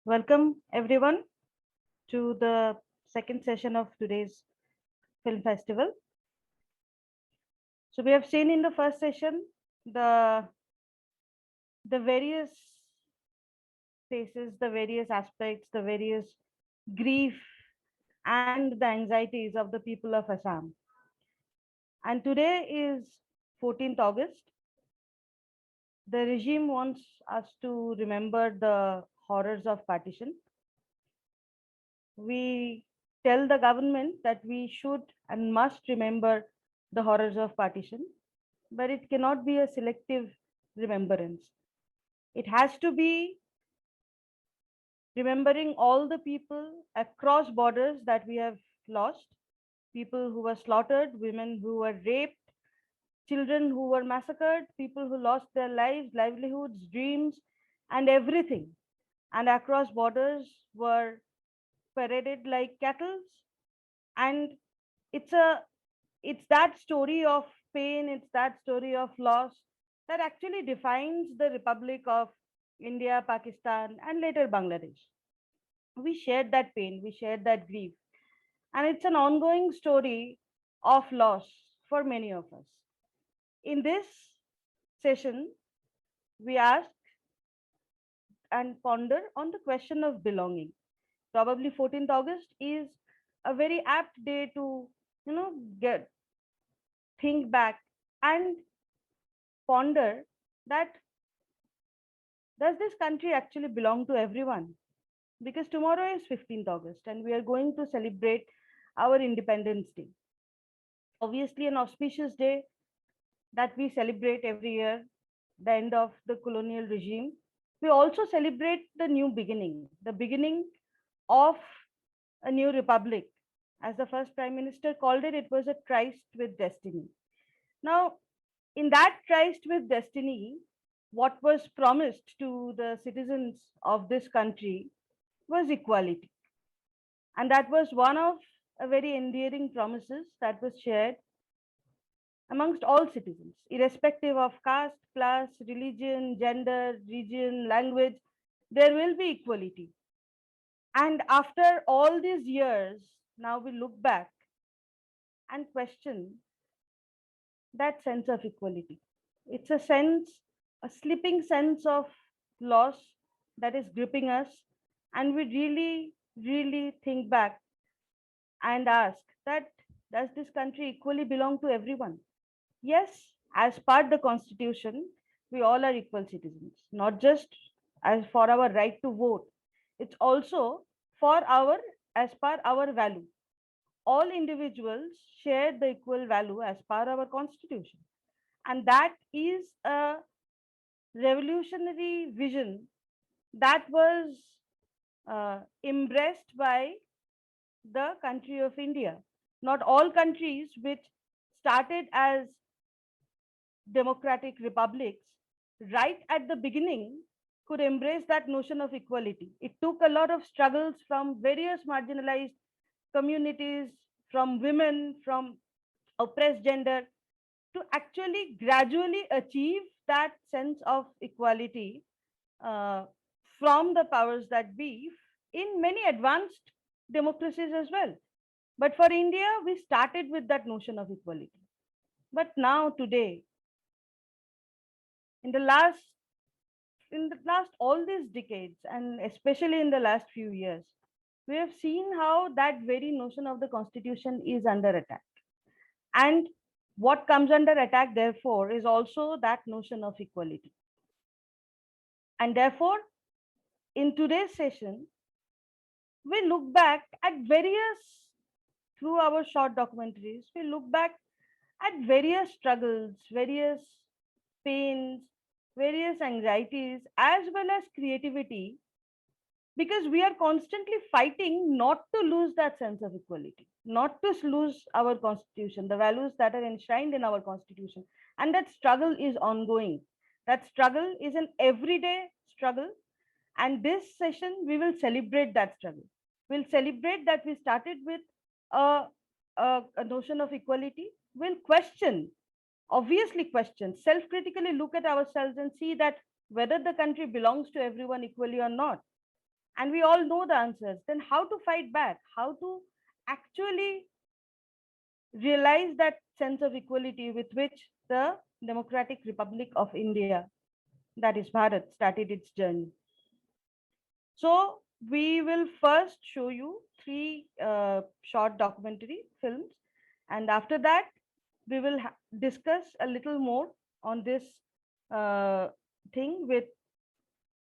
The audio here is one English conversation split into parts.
Welcome everyone to the second session of today's film festival. So we have seen in the first session the the various faces, the various aspects, the various grief and the anxieties of the people of Assam. And today is 14th August. The regime wants us to remember the horrors of partition. We tell the government that we should and must remember the horrors of partition, but it cannot be a selective remembrance. It has to be remembering all the people across borders that we have lost, people who were slaughtered, women who were raped, children who were massacred, people who lost their lives, livelihoods, dreams, and everything. And across borders were paraded like cattle. And it's a it's that story of pain, it's that story of loss that actually defines the Republic of India, Pakistan, and later Bangladesh. We shared that pain, we shared that grief, and it's an ongoing story of loss for many of us. In this session, we ask and ponder on the question of belonging. Probably 14th August is a very apt day to, get think back and ponder that does this country actually belong to everyone? Because tomorrow is 15th August and we are going to celebrate our Independence Day. Obviously, an auspicious day that we celebrate every year, the end of the colonial regime. We also celebrate the new beginning, the beginning of a new republic. As the first Prime Minister called it, it was a tryst with destiny. Now, in that tryst with destiny, what was promised to the citizens of this country was equality. And that was one of a very endearing promises that was shared amongst all citizens, irrespective of caste, class, religion, gender, region, language, there will be equality. And after all these years, now we look back and question that sense of equality. It's a sense, a slipping sense of loss that is gripping us. And we really, really think back and ask that does this country equally belong to everyone? Yes, as part the constitution, we all are equal citizens, not just as for our right to vote. It's also for our as per our value. All individuals share the equal value as per our constitution. And that is a revolutionary vision that was embraced by the country of India. Not all countries which started as democratic republics, right at the beginning, could embrace that notion of equality. It took a lot of struggles from various marginalized communities, from women, from oppressed gender, to actually gradually achieve that sense of equality uh, from the powers that be in many advanced democracies as well. But for India, we started with that notion of equality. But now, today, in the last all these decades, and especially in the last few years, we have seen how that very notion of the constitution is under attack. And what comes under attack, therefore, is also that notion of equality. And therefore, in today's session, we look back at various, through our short documentaries, we look back at various struggles, various pains, various anxieties, as well as creativity, because we are constantly fighting not to lose that sense of equality, not to lose our constitution, the values that are enshrined in our constitution. And that struggle is ongoing. That struggle is an everyday struggle. And this session, we will celebrate that struggle. We'll celebrate that we started with a, a notion of equality. We'll question, obviously question, self-critically look at ourselves and see that whether the country belongs to everyone equally or not. and we all know the answers, then how to fight back? How to actually realize that sense of equality with which the Democratic Republic of India, that is Bharat, started its journey? So we will first show you three short documentary films, and after that we will discuss a little more on this uh, thing with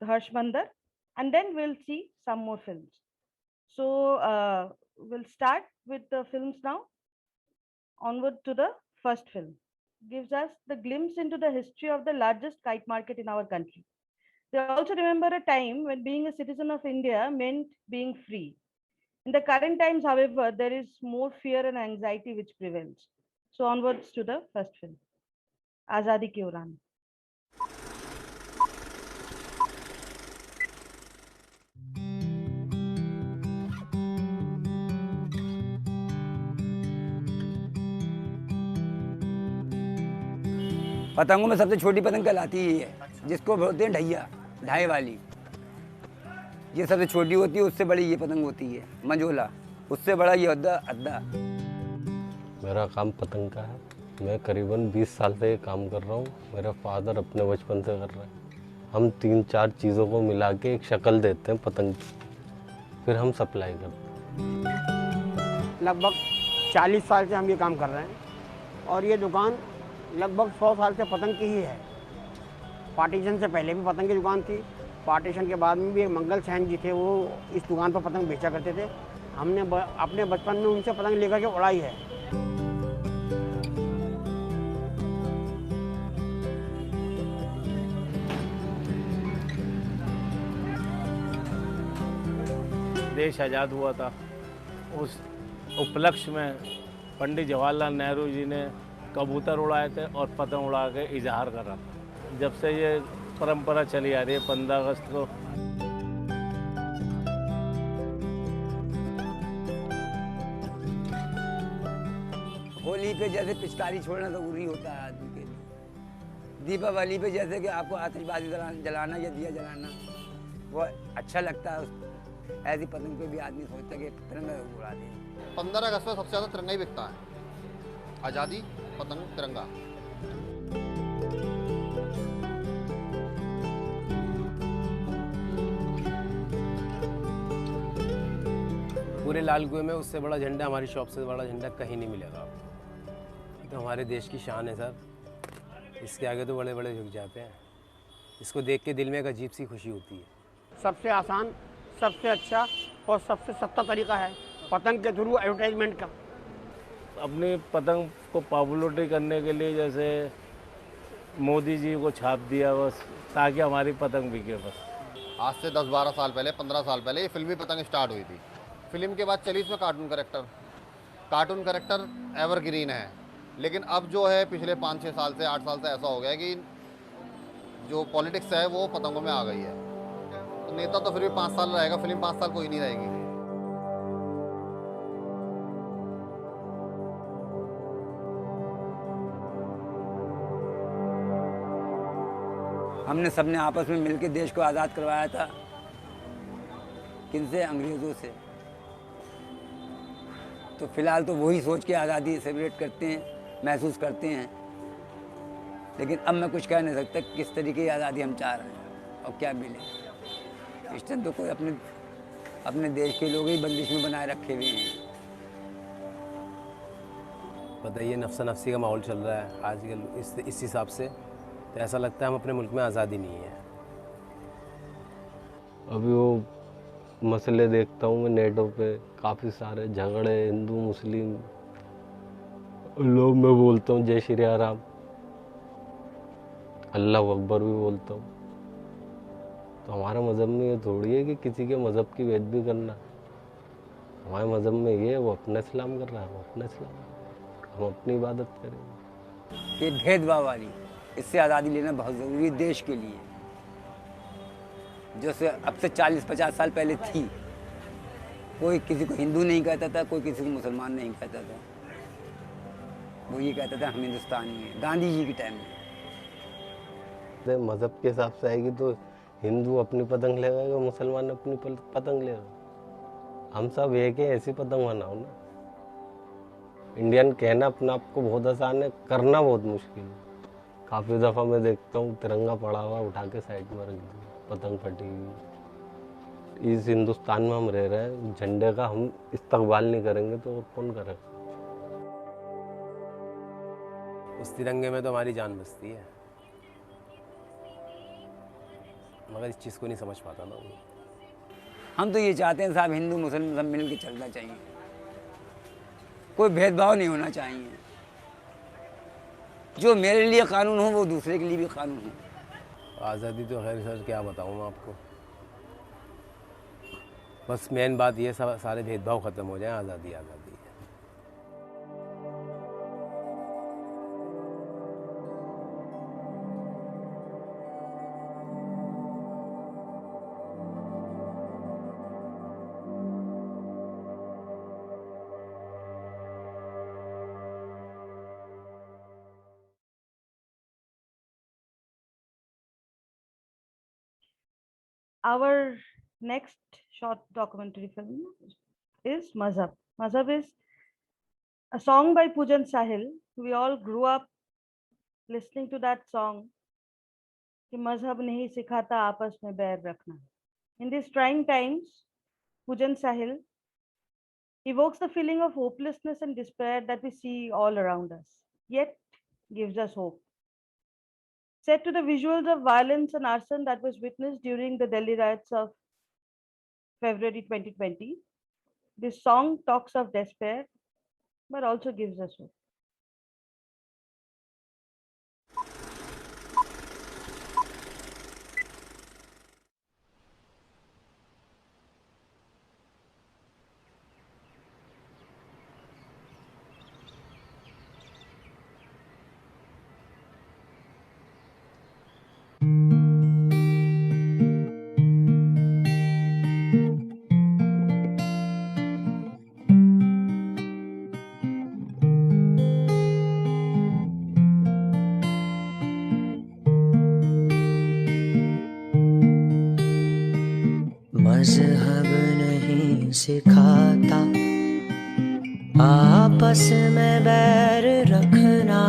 Harsh Mandar, and then we'll see some more films. So we'll start with the films now. Onward to the first film. Gives us the glimpse into the history of the largest kite market in our country. They also remember a time when being a citizen of India meant being free. In the current times, however, there is more fear and anxiety which prevails. So onwards to the first film, Azadi Ki Uran. पतंगों में सबसे छोटी पतंग कहलाती ही है, जिसको बोलते हैं ढैया, ढाई वाली। ये सबसे छोटी होती है, उससे बड़ी ये पतंग होती है मंजोला, उससे बड़ा ये अद्दा अद्दा। मेरा काम पतंग का है। मैं करीबन 20 साल से ये काम कर रहा हूँ। मेरा फादर अपने बचपन से कर रहा है। हम 3-4 चीज़ों को मिला के एक शक्ल देते हैं पतंग की, फिर हम सप्लाई करते हैं। लगभग 40 साल से हम ये काम कर रहे हैं और ये दुकान लगभग 100 साल से पतंग की ही है। पार्टीशन से पहले भी पतंग की दुकान थी, पार्टीशन के बाद में भी एक मंगल सहन जी थे, वो इस दुकान पर पतंग बेचा करते थे। हमने अपने बचपन में उनसे पतंग लेकर के उड़ाई है। देश आज़ाद हुआ था, उस उपलक्ष्य में पंडित जवाहरलाल नेहरू जी ने कबूतर उड़ाए थे और पतंग उड़ा के इजहार करा था। जब से ये परंपरा चली आ रही है, 15 अगस्त को होली पे जैसे पिचकारी छोड़ना ज़रूरी होता है आदमी के लिए, दीपावली पे जैसे कि आपको आतिशबाजी जलाना या दिया जलाना वो अच्छा लगता है, ऐसी पतंग पे भी आदमी सोचता है कि तिरंगा उड़ा दें। 15 अगस्त में सबसे ज़्यादा तिरंगा ही बिकता है। आज़ादी, पतंग, तिरंगा। पूरे लाल कुएं में उससे बड़ा झंडा, हमारी शॉप से बड़ा झंडा कहीं नहीं मिलेगा आपको। तो हमारे देश की शान है सर, इसके आगे तो बड़े बड़े झुक जाते हैं। इसको देख के दिल में एक अजीब सी खुशी होती है। सबसे आसान, सबसे अच्छा और सबसे सस्ता तरीका है पतंग के थ्रू एडवर्टाइजमेंट का। अपनी पतंग को पॉपुलरिटी करने के लिए जैसे मोदी जी को छाप दिया बस, ताकि हमारी पतंग बिके बस। आज से 10-12 साल पहले, 15 साल पहले ये फिल्मी पतंग स्टार्ट हुई थी। फिल्म के बाद चली इसमें cartoon character. Cartoon character evergreen है, लेकिन अब जो है पिछले 5-6 साल से, 8 साल से ऐसा हो गया है कि जो पॉलिटिक्स है वो पतंगों में आ गई है। तो नेता तो फिर भी 5 साल रहेगा, फिल्म 5 साल कोई नहीं रहेगी। हमने सबने आपस में मिलकर देश को आज़ाद करवाया था। किनसे? अंग्रेज़ों से। तो फिलहाल तो वही सोच के आज़ादी सेलिब्रेट करते हैं, महसूस करते हैं, लेकिन अब मैं कुछ कह नहीं सकता किस तरीके की आज़ादी हम चाह रहे हैं और क्या मिले। इस टाइम तो कोई अपने देश के लोग ही बंदिश में बनाए रखे हुए हैं। बताइए, नफ्सा नफ्सी का माहौल चल रहा है आजकल। इस हिसाब से तो ऐसा लगता है हम अपने मुल्क में आज़ादी नहीं है। अभी वो मसले देखता हूँ मैं नेटों पे, काफ़ी सारे झगड़े हिंदू मुस्लिम लोग। मैं बोलता हूँ जय श्री राम, अल्लाह अकबर भी बोलता हूँ। तो हमारे मज़हब में ये थोड़ी है कि किसी के मज़हब की बेइज्जती करना। हमारे मज़हब में ये है, वो अपना इस्लाम कर रहा है, वो अपना इस्लाम, हम अपनी इबादत करेंगे। ये भेदभाव वाली, इससे आज़ादी लेना बहुत ज़रूरी है देश के लिए, जो से अब से 40-50 साल पहले थी। कोई किसी को हिंदू नहीं कहता था, कोई किसी को मुसलमान नहीं कहता था, वो ये कहता था हम हिंदुस्तानी हैं। गांधी जी के टाइम में मज़हब के हिसाब से आएगी तो हिंदू अपनी पतंग लगाएगा, मुसलमान अपनी पतंग लेगा। हम सब एक है, ऐसी पतंग बनाओ ना। इंडियन कहना अपना आपको बहुत आसान है, करना बहुत मुश्किल है। काफ़ी दफ़ा मैं देखता हूँ तिरंगा पड़ा हुआ उठा के साइड में रख दिया, पतंग फटी हुई। इस हिंदुस्तान में हम रह रहे हैं, झंडे का हम इस्तेमाल नहीं करेंगे तो और कौन करेगा। उस तिरंगे में तो हमारी जान बसती है, मगर इस चीज़ को नहीं समझ पाता ना वो। हम तो ये चाहते हैं साहब, हिंदू मुसलमान सब मिल के चलना चाहिए, कोई भेदभाव नहीं होना चाहिए। जो मेरे लिए कानून हो वो दूसरे के लिए भी कानून हो। आज़ादी तो खैर सर क्या बताऊँ मैं आपको, बस मेन बात ये सारे भेदभाव ख़त्म हो जाए, आज़ादी आज़ादी है। Our next short documentary film is Mazhab. Mazhab is a song by Poojan Sahil. We all grew up listening to that song. कि मजहब नहीं सिखाता आपस में बैर रखना. In these trying times, Poojan Sahil evokes the feeling of hopelessness and despair that we see all around us, yet gives us hope. Set to the visuals of violence and arson that was witnessed during the Delhi riots of February 2020, this song talks of despair, but also gives us hope. मजहब नहीं सिखाता आपस में बैर रखना,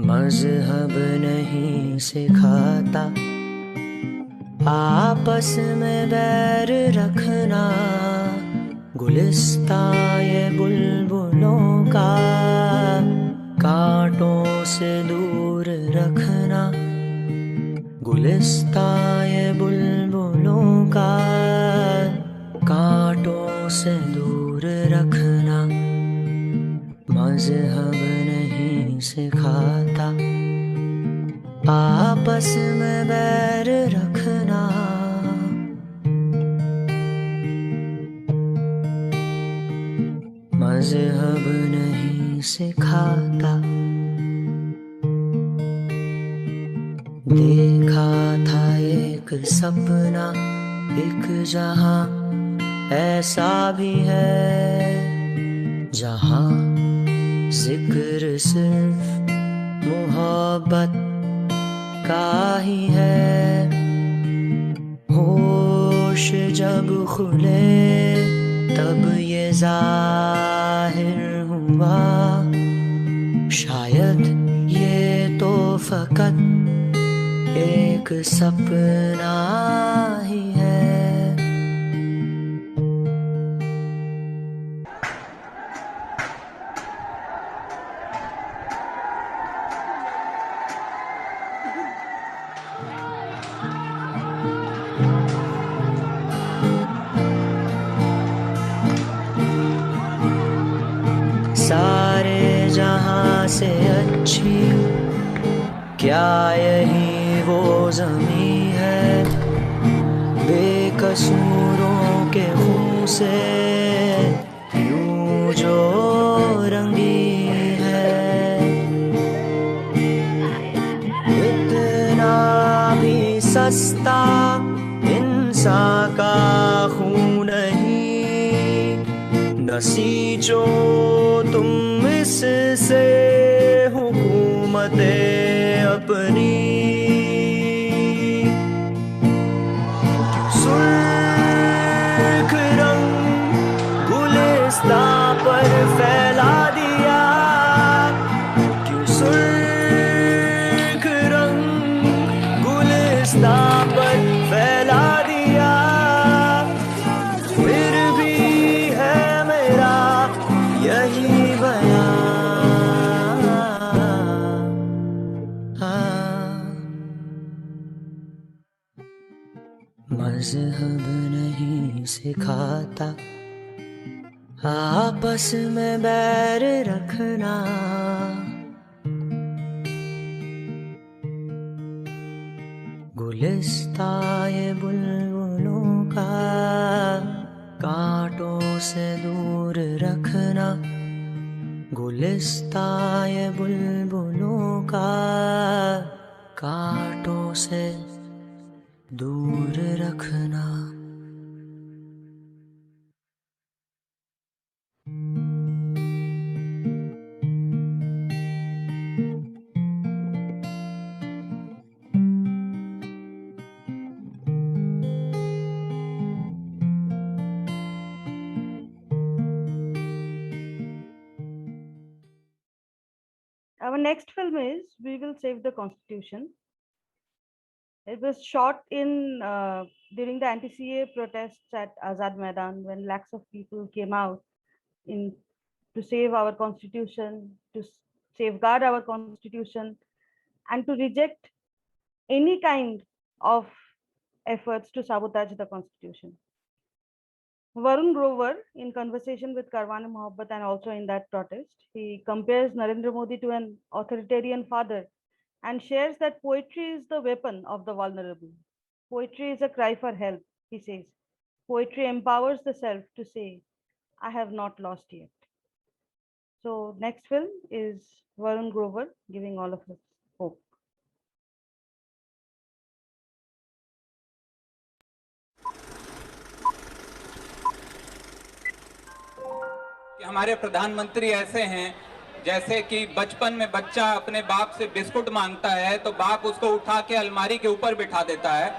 मजहब नहीं सिखाता आपस में बैर रखना, गुलिस्तां ये बुलबुलों का कांटों से दूर रखना, गुलिस्तां ये बुलबुलों का कांटों से दूर रखना, मजहब नहीं सिखाता आपस में बैर रखना। मजहब नहीं सिखाता। देखा था एक सपना, एक जहां ऐसा भी है जहां जिक्र सिर्फ मोहब्बत का ही है। होश जब खुले तब ये जाहिर हुआ, शायद ये तो फकत एक सपना ही है। सारे जहां से अच्छी क्या यही वो ज़मीं है, बेकसूरों के खून से यूं जो रंगी है। इतना भी सस्ता इंसान का खून नहीं, नसीजो तुम इससे हुकूम राहतें अपनी सुर्ख रंग गुलिस्तां पर फैला दिया, क्यों सुर्ख रंग गुलिस्तां पर फैला दिया। फिर भी है मेरा यही बयान, मज़हब नहीं सिखाता आपस में बैर रखना, गुलिस्तां ये बुलबुलों का कांटों से दूर रखना, गुलिस्तां ये बुलबुलों का कांटों से दूर रखना। Our next film is We Will Save the Constitution. It was shot in during the anti-CA protests at Azad Maidan, when lakhs of people came out to save our constitution, to safeguard our constitution, and to reject any kind of efforts to sabotage the constitution. Varun Grover, in conversation with Karwan Mohabbat and also in that protest, he compares Narendra Modi to an authoritarian father and shares that poetry is the weapon of the vulnerable. Poetry is a cry for help, he says. Poetry empowers the self to say, I have not lost yet. So next film is Varun Grover giving all of us hope. हमारे प्रधानमंत्री ऐसे हैं जैसे कि बचपन में बच्चा अपने बाप से बिस्कुट मांगता है तो बाप उसको उठा के अलमारी के ऊपर बिठा देता है,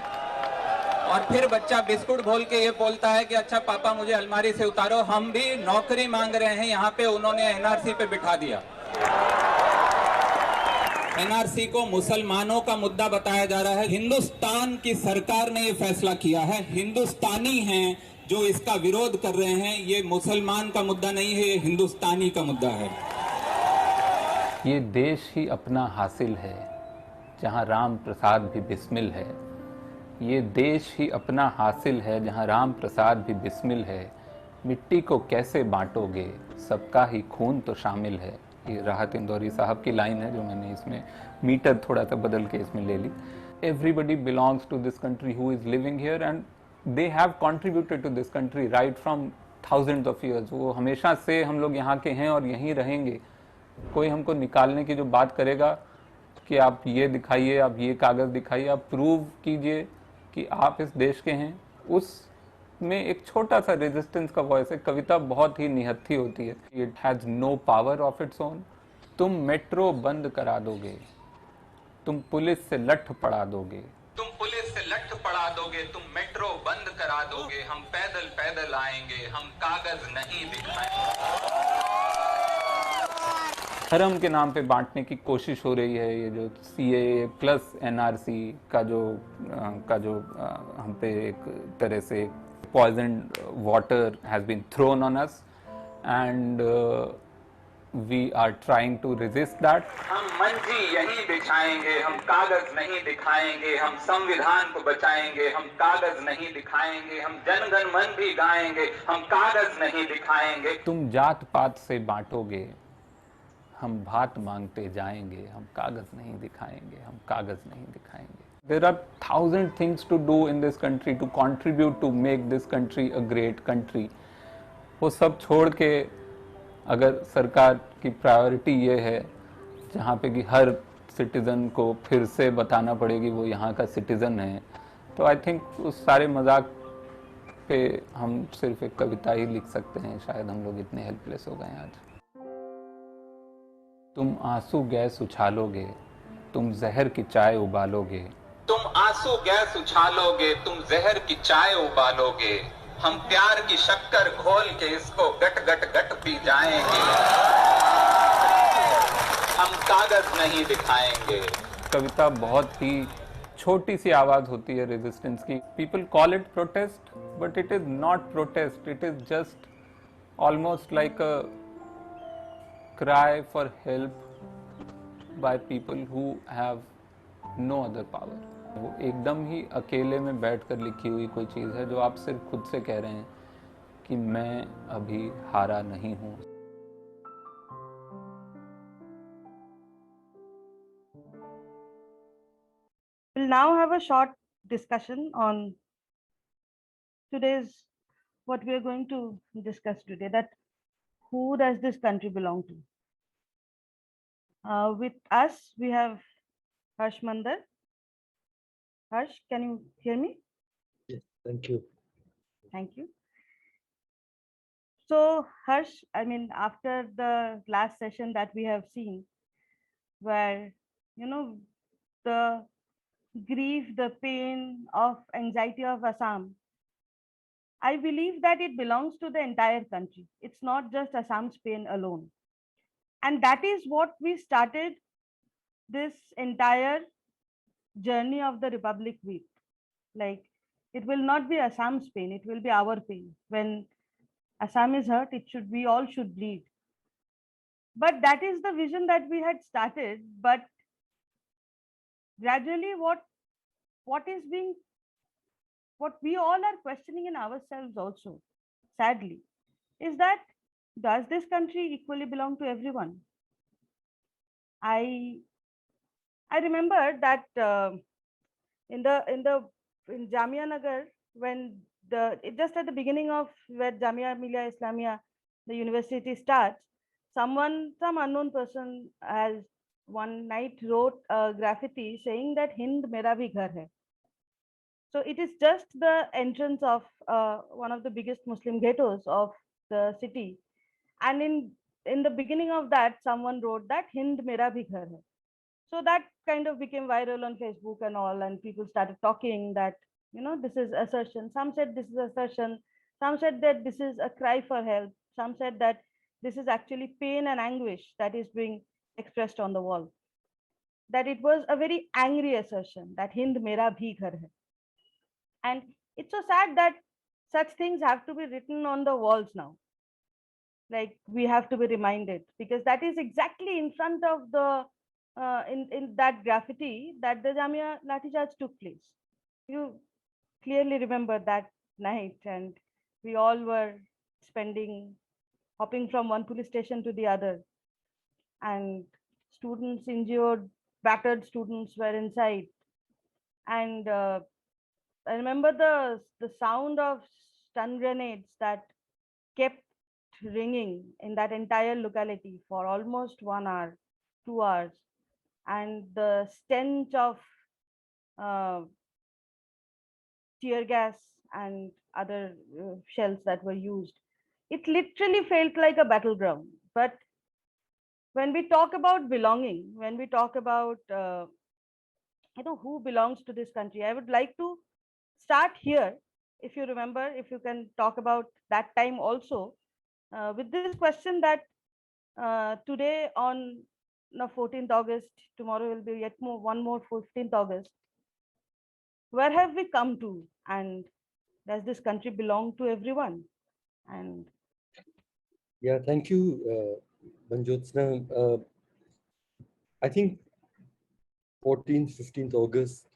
और फिर बच्चा बिस्कुट बोल के ये बोलता है कि अच्छा पापा मुझे अलमारी से उतारो। हम भी नौकरी मांग रहे हैं, यहाँ पे उन्होंने एनआरसी पे बिठा दिया। एनआरसी को मुसलमानों का मुद्दा बताया जा रहा है। हिंदुस्तान की सरकार ने ये फैसला किया है, हिंदुस्तानी हैं जो इसका विरोध कर रहे हैं। ये मुसलमान का मुद्दा नहीं है, ये हिंदुस्तानी का मुद्दा है। ये देश ही अपना हासिल है जहाँ राम प्रसाद भी बिस्मिल है। ये देश ही अपना हासिल है जहाँ राम प्रसाद भी बिस्मिल है। मिट्टी को कैसे बांटोगे, सबका ही खून तो शामिल है। ये राहत इंदौरी साहब की लाइन है जो मैंने इसमें मीटर थोड़ा सा बदल के इसमें ले ली। Everybody belongs to this country who is living here and they have contributed to this country right from thousands of years. वो हमेशा से हम लोग यहाँ के हैं और यहीं रहेंगे। कोई हमको निकालने की जो बात करेगा कि आप ये दिखाइए, आप ये कागज़ दिखाइए, आप प्रूव कीजिए कि आप इस देश के हैं, उसमें एक छोटा सा रेजिस्टेंस का वॉइस है। कविता बहुत ही निहत्थी होती है। It has no power of its own. तुम मेट्रो बंद करा दोगे, तुम पुलिस से लठ पड़ा दोगे, तुम पुलिस से लठ पड़ा दोगे, तुम मेट्रो बंद करा दोगे, हम पैदल पैदल आएंगे, हम कागज नहीं दिखाएंगे। धर्म के नाम पे बांटने की कोशिश हो रही है। ये जो CAA प्लस NRC का जो हम पे एक तरह से poisoned water has been thrown on us and we are trying to resist that. हम मंजी यहीं बिछाएंगे, हम कागज नहीं दिखाएंगे, हम संविधान को बचाएंगे, हम कागज नहीं दिखाएंगे, हम जनगण मन भी गाएंगे, हम कागज नहीं दिखाएंगे। तुम जात पात से बांटोगे, हम भात मांगते जाएंगे, हम कागज नहीं दिखाएंगे, हम कागज नहीं दिखाएंगे। There are 1,000 things to do in this country to contribute to make this country a great country. वो सब छोड़ के अगर सरकार की प्रायोरिटी ये है जहाँ पे कि हर सिटीज़न को फिर से बताना पड़ेगी वो यहाँ का सिटीज़न है, तो आई थिंक उस सारे मजाक पे हम सिर्फ एक कविता ही लिख सकते हैं। शायद हम लोग इतने हेल्पलेस हो गए हैं आज। तुम आंसू गैस उछालोगे, तुम जहर की चाय उबालोगे। तुम आंसू गैस उछालोगे, तुम जहर की चाय उबालोगे। हम प्यार की शक्कर घोल के इसको गट गट गट पी जाएंगे। हम कागज नहीं दिखाएंगे। कविता बहुत ही छोटी सी आवाज होती है रेजिस्टेंस की। People call it protest, but it is not protest, it is just almost like a cry for help by people who have no other power. वो एकदम ही अकेले में बैठकर लिखी हुई कोई चीज़ है जो आप सिर्फ खुद से कह रहे हैं कि मैं अभी हारा नहीं हूँ। We'll now have a short discussion on today's, what we are going to discuss today, that who does this country belong to? With us, we have Harsh Mandar. Harsh, can you hear me? Yes, thank you. Thank you. So Harsh, I mean, after the last session that we have seen, where, you know, the grief, the pain of anxiety of Assam, I believe that it belongs to the entire country. It's not just Assam's pain alone. And that is what we started this entire journey of the Republic with. Like, it will not be Assam's pain, it will be our pain. When Assam is hurt, we all should bleed. But that is the vision that we had started. But gradually, what we all are questioning in ourselves also, sadly, is that does this country equally belong to everyone? I remember that in Jamia Nagar, when just at the beginning of where Jamia Millia Islamia, the university starts, some unknown person has one night wrote a graffiti saying that Hind Mera Bhi Ghar Hai. So it is just the entrance of one of the biggest Muslim ghettos of the city, and in the beginning of that, someone wrote that Hind Mera Bhi Ghar Hai. So that kind of became viral on Facebook and all, and people started talking that, you know, this is assertion. Some said this is assertion. Some said that this is a cry for help. Some said that this is actually pain and anguish that is being expressed on the wall. That it was a very angry assertion that Hind Mera Bhi Ghar Hai. And it's so sad that such things have to be written on the walls now. Like, we have to be reminded, because that is exactly in front of the in that graffiti that the Jamia Lathi Charge took place. You clearly remember that night, and we all were hopping from one police station to the other, and students injured, battered students were inside. And I remember the sound of stun grenades that kept ringing in that entire locality for almost 1 hour, 2 hours, and the stench of tear gas and other shells that were used. It literally felt like a battleground. But when we talk about belonging, when we talk about who belongs to this country, I would like to start here. If you remember, if you can talk about that time also, with this question that today on 14th August, tomorrow will be one more 15th August. Where have we come to, and does this country belong to everyone? And yeah, thank you, Banjotsna. I think 14th, 15th August,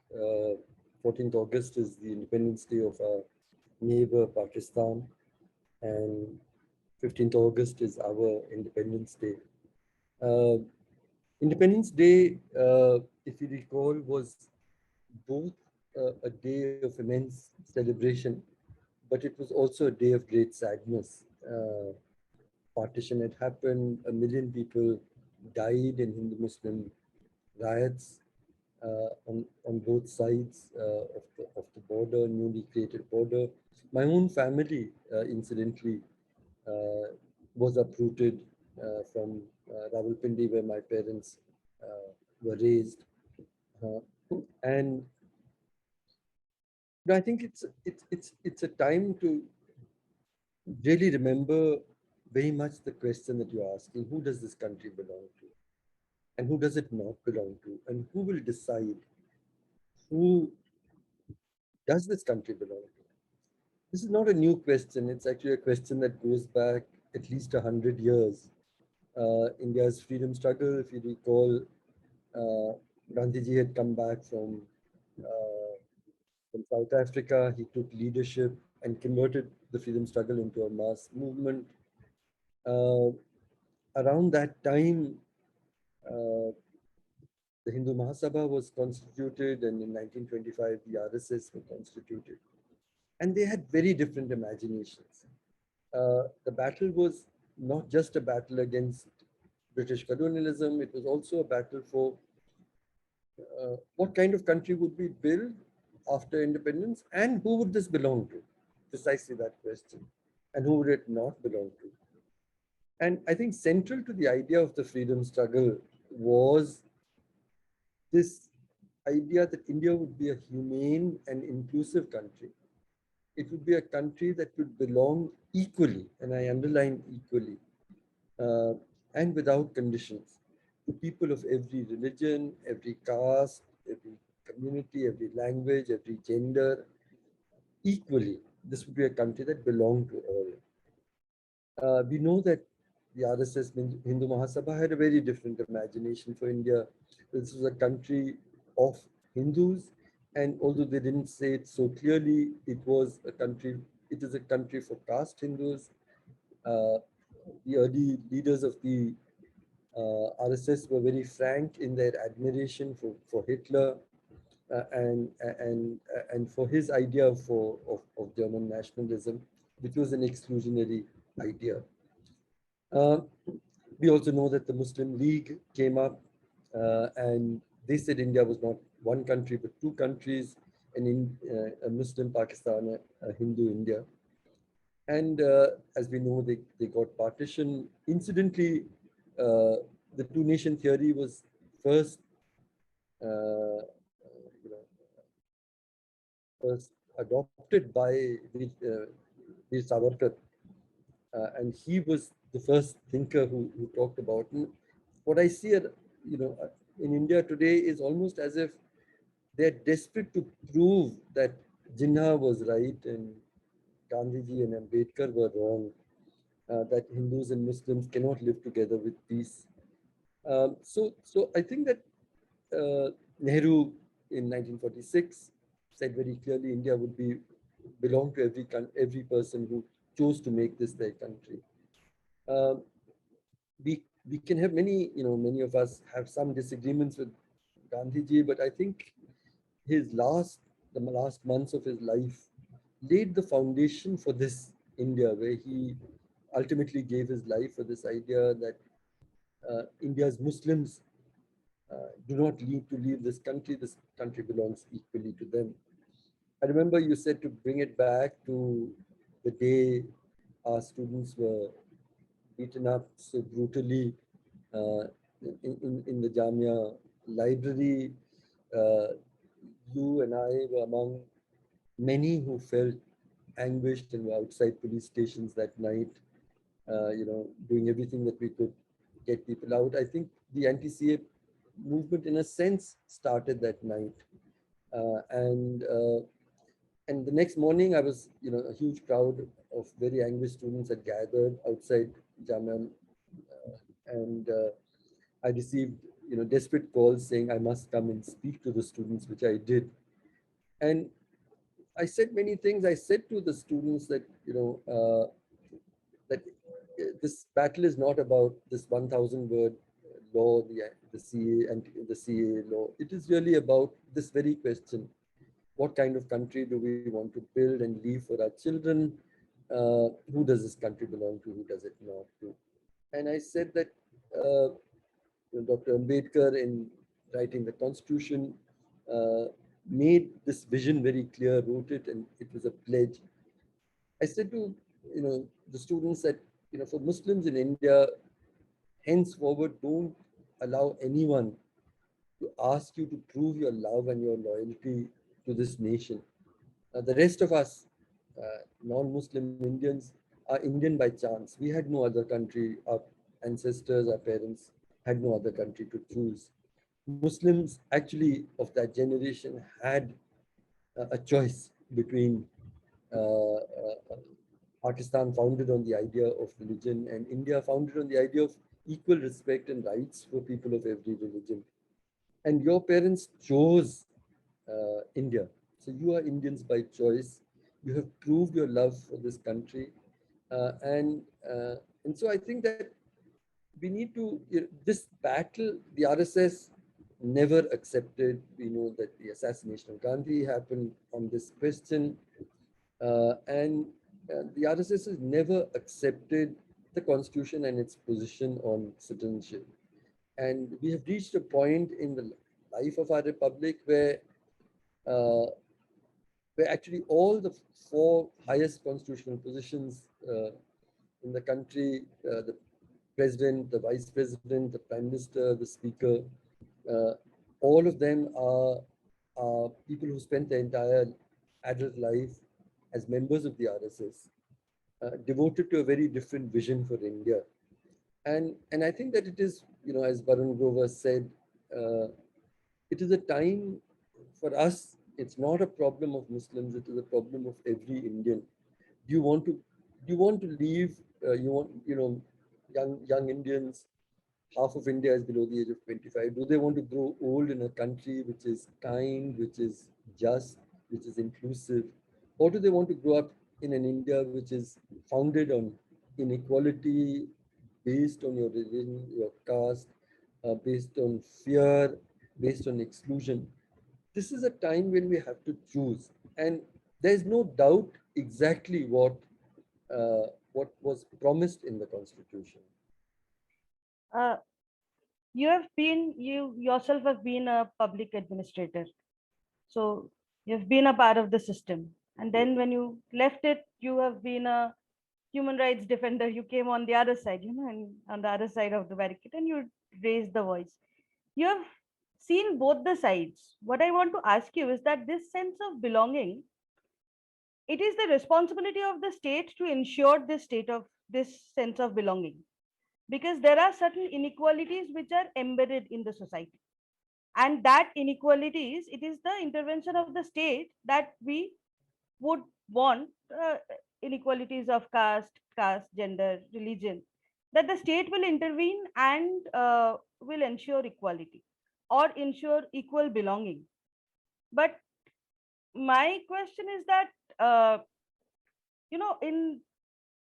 14th August is the Independence Day of our neighbor Pakistan, and 15th August is our Independence Day. Independence Day, if you recall, was both a day of immense celebration, but it was also a day of great sadness. Partition had happened, 1 million people died in Hindu-Muslim riots on both sides of the border, newly created border. My own family, incidentally, was uprooted from Rawalpindi, where my parents were raised. And I think it's a time to really remember very much the question that you're asking: who does this country belong to, and who does it not belong to, and who will decide who does this country belong to? This is not a new question. It's actually a question that goes back at least 100 years. India's freedom struggle, if you recall, Gandhiji had come back from South Africa. He took leadership and converted the freedom struggle into a mass movement. Around that time, the Hindu Mahasabha was constituted, and in 1925, the RSS were constituted. And they had very different imaginations. The battle was not just a battle against British colonialism, it was also a battle for what kind of country would we build after independence, and who would this belong to? Precisely that question. And who would it not belong to? And I think central to the idea of the freedom struggle was this idea that India would be a humane and inclusive country. It would be a country that would belong equally, and I underline equally, and without conditions, to people of every religion, every caste, every community, every language, every gender, equally. This would be a country that belonged to all. We know that the RSS Hindu Mahasabha had a very different imagination for India. This was a country of Hindus, and although they didn't say it so clearly, it is a country for caste Hindus. The early leaders of the RSS were very frank in their admiration for Hitler and for his idea of German nationalism, which was an exclusionary idea. We also know that the Muslim League came up and they said India was not one country but two countries, a Muslim Pakistan, a Hindu India. And as we know, they got partition. Incidentally, the two-nation theory was first, first adopted by Veer Savarkar, and he was the first thinker who talked about. And what I see, in India today is almost as if they're desperate to prove that Jinnah was right and Gandhiji and Ambedkar were wrong, that Hindus and Muslims cannot live together with peace. So I think that Nehru in 1946 said very clearly India would belong to every person who chose to make this their country. We can have many of us have some disagreements with Gandhiji, but I think the last months of his life laid the foundation for this India, where he ultimately gave his life for this idea that India's Muslims do not need to leave this country belongs equally to them. I remember you said to bring it back to the day our students were beaten up so brutally in the Jamia library. You and I were among many who felt anguished and were outside police stations that night, doing everything that we could get people out. I think the anti-CA movement, in a sense, started that night. And the next morning, I was, a huge crowd of very angry students had gathered outside Jamia, and I received, desperate calls saying I must come and speak to the students, which I did. And I said many things. I said to the students that, that this battle is not about this 1,000-word law, the CA and the CA law. It is really about this very question: what kind of country do we want to build and leave for our children? Who does this country belong to? Who does it not to? And I said that Dr. Ambedkar, in writing the Constitution, made this vision very clear, wrote it, and it was a pledge. I said to the students that for Muslims in India, henceforward, don't allow anyone to ask you to prove your love and your loyalty to this nation. The rest of us, non-Muslim Indians, are Indian by chance. We had no other country. Our ancestors, our parents had no other country to choose. Muslims actually of that generation had a choice between Pakistan founded on the idea of religion and India founded on the idea of equal respect and rights for people of every religion. And your parents chose India. So you are Indians by choice. You have proved your love for this country. And so I think that we need to, this battle, the RSS never accepted. We know that the assassination of Gandhi happened on this question. And the RSS has never accepted the constitution and its position on citizenship. And we have reached a point in the life of our republic where actually all the four highest constitutional positions in the country, the president, the vice president, the prime minister, the speaker, all of them are people who spent their entire adult life as members of the RSS, devoted to a very different vision for India. And I think that it is, as Varun Grover said, it is a time for us. It's not a problem of Muslims. It is a problem of every Indian. Do you want to leave? Young Indians. Half of India is below the age of 25. Do they want to grow old in a country which is kind, which is just, which is inclusive? Or do they want to grow up in an India which is founded on inequality, based on your religion, your caste, based on fear, based on exclusion? This is a time when we have to choose. And there's no doubt exactly what was promised in the Constitution. You yourself have been a public administrator. So you've been a part of the system. And then when you left it, you have been a human rights defender. You came on the other side, and on the other side of the barricade, and you raised the voice. You have seen both the sides. What I want to ask you is that this sense of belonging, it is the responsibility of the state to ensure this sense of belonging, because there are certain inequalities which are embedded in the society, and that inequalities, it is the intervention of the state that we would want, inequalities of caste, gender, religion, that the state will intervene and will ensure equality or ensure equal belonging. But my question is that in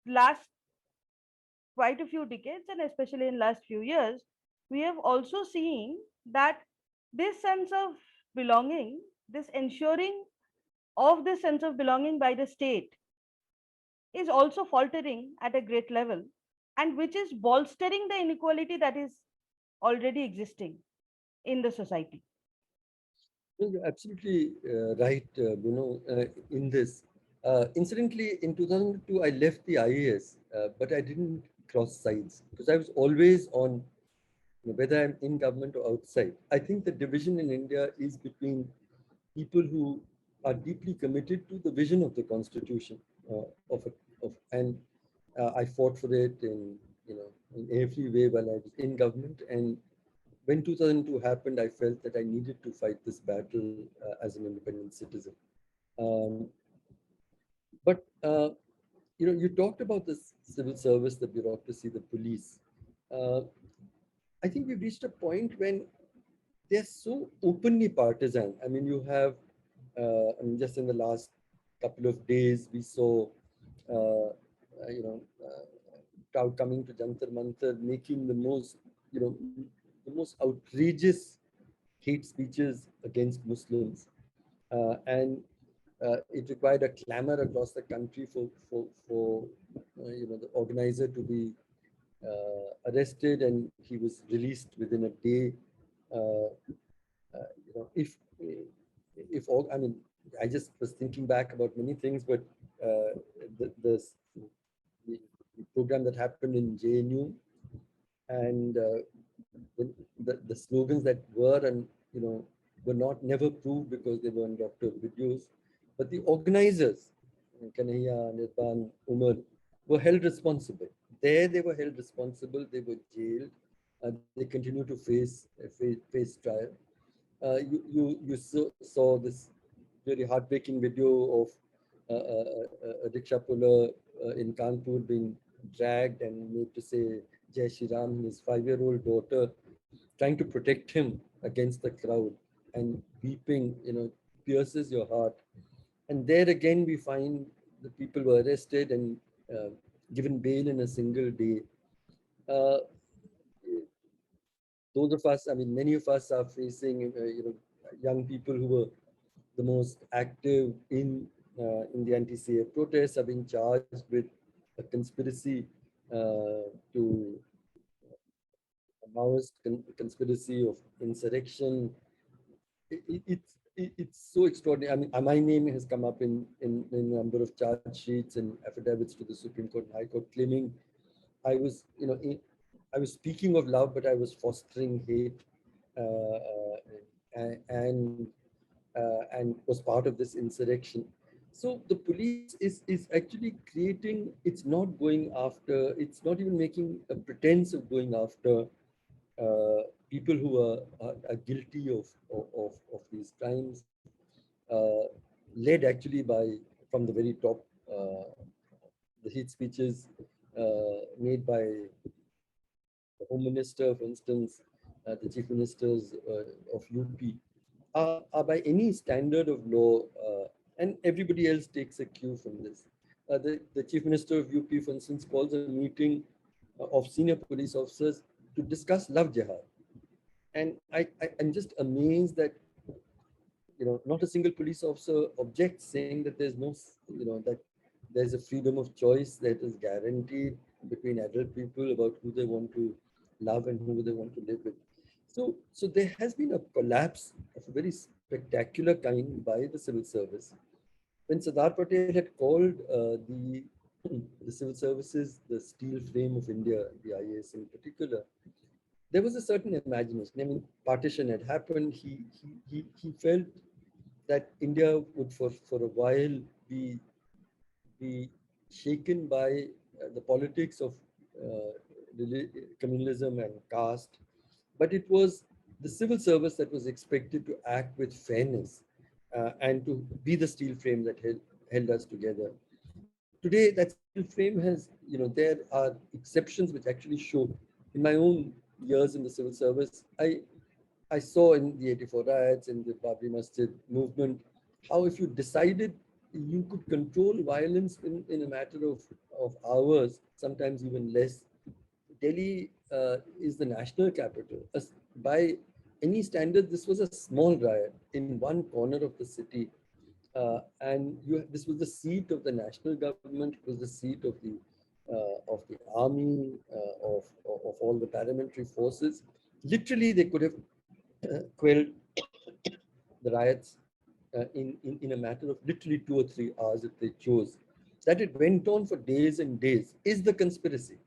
last quite a few decades, and especially in last few years, we have also seen that this sense of belonging, this ensuring of this sense of belonging by the state, is also faltering at a great level, and which is bolstering the inequality that is already existing in the society. Well, you're absolutely right, Bruno, in this. Incidentally, in 2002, I left the IAS, but I didn't cross sides because I was always on, whether I'm in government or outside. I think the division in India is between people who are deeply committed to the vision of the Constitution, and I fought for it in every way while I was in government. And when 2002 happened, I felt that I needed to fight this battle as an independent citizen. But you talked about the civil service, the bureaucracy, the police. I think we've reached a point when they're so openly partisan. I mean, you have, just in the last couple of days, we saw, crowd coming to Jantar Mantar, making the most outrageous hate speeches against Muslims, and it required a clamor across the country for the organizer to be arrested, and he was released within a day. If all, I mean, I just was thinking back about many things, but the program that happened in JNU, and the slogans that were and were not never proved because they weren't doctored videos, but the organizers, Kanhaiya, Nirban, Umar, were held responsible. There they were held responsible. They were jailed. They continue to face trial. You saw this very heartbreaking video of a rickshaw puller in Kanpur being dragged and made to say Jai Shri Ram, his 5-year-old daughter, trying to protect him against the crowd and weeping, pierces your heart. And there again, we find the people were arrested and given bail in a single day. Uh, those of us, I mean, many of us are facing, young people who were the most active in the anti-CA protests are being charged with a conspiracy to a Maoist conspiracy of insurrection. It's so extraordinary. I mean, my name has come up in a number of charge sheets and affidavits to the Supreme Court and High Court claiming I was, I was speaking of love, but I was fostering hate and was part of this insurrection. So the police is actually creating, it's not going after, it's not even making a pretense of going after people who are guilty of these crimes, led actually by, from the very top, the hate speeches made by the Home Minister, for instance, the Chief Ministers of UP, are by any standard of law, and everybody else takes a cue from this. The Chief Minister of UP, for instance, calls a meeting of senior police officers to discuss love jihad. And I'm just amazed that, not a single police officer objects, saying that there's no, that there's a freedom of choice that is guaranteed between adult people about who they want to love and who they want to live with. So there has been a collapse of a very spectacular kind by the civil service. When Sardar Patel had called the civil services the steel frame of India, the IAS in particular, there was a certain imagination. I mean, partition had happened. He felt that India would for a while be shaken by the politics of communalism and caste, but it was the civil service that was expected to act with fairness and to be the steel frame that held us together. Today, that steel frame has, there are exceptions which actually show. In my own years in the civil service, I saw in the 84 riots, in the Babri Masjid movement, how if you decided you could control violence in a matter of hours, sometimes even less. Delhi is the national capital. By any standard, this was a small riot in one corner of the city. And this was the seat of the national government. It was the seat of the army, of all the paramilitary forces. Literally, they could have quelled the riots in a matter of literally 2 or 3 hours if they chose. That it went on for days and days is the conspiracy.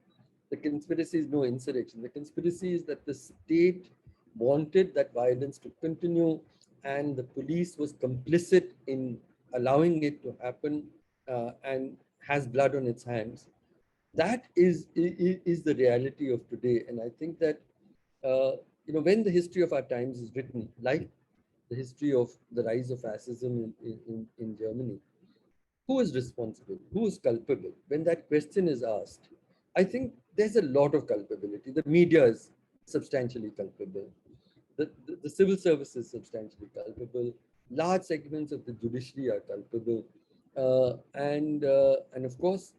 The conspiracy is no insurrection. The conspiracy is that the state wanted that violence to continue, and the police was complicit in allowing it to happen and has blood on its hands. That is the reality of today. And I think that, when the history of our times is written, like the history of the rise of fascism in Germany, who is responsible? Who is culpable? When that question is asked, I think there's a lot of culpability. The media is substantially culpable. The civil service is substantially culpable. Large segments of the judiciary are culpable. And of course,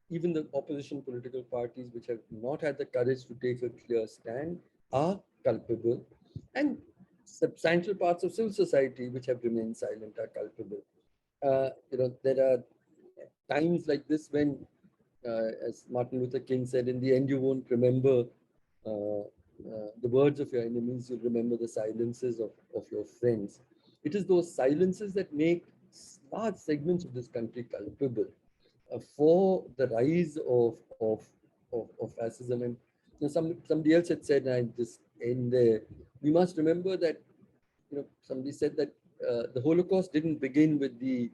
even the opposition political parties which have not had the courage to take a clear stand are culpable. And substantial parts of civil society which have remained silent are culpable. There are times like this when, as Martin Luther King said, in the end, you won't remember the words of your enemies, you'll remember the silences of your friends. It is those silences that make large segments of this country culpable for the rise of fascism. And Somebody else had said, and I just end there, we must remember that, somebody said that the Holocaust didn't begin with the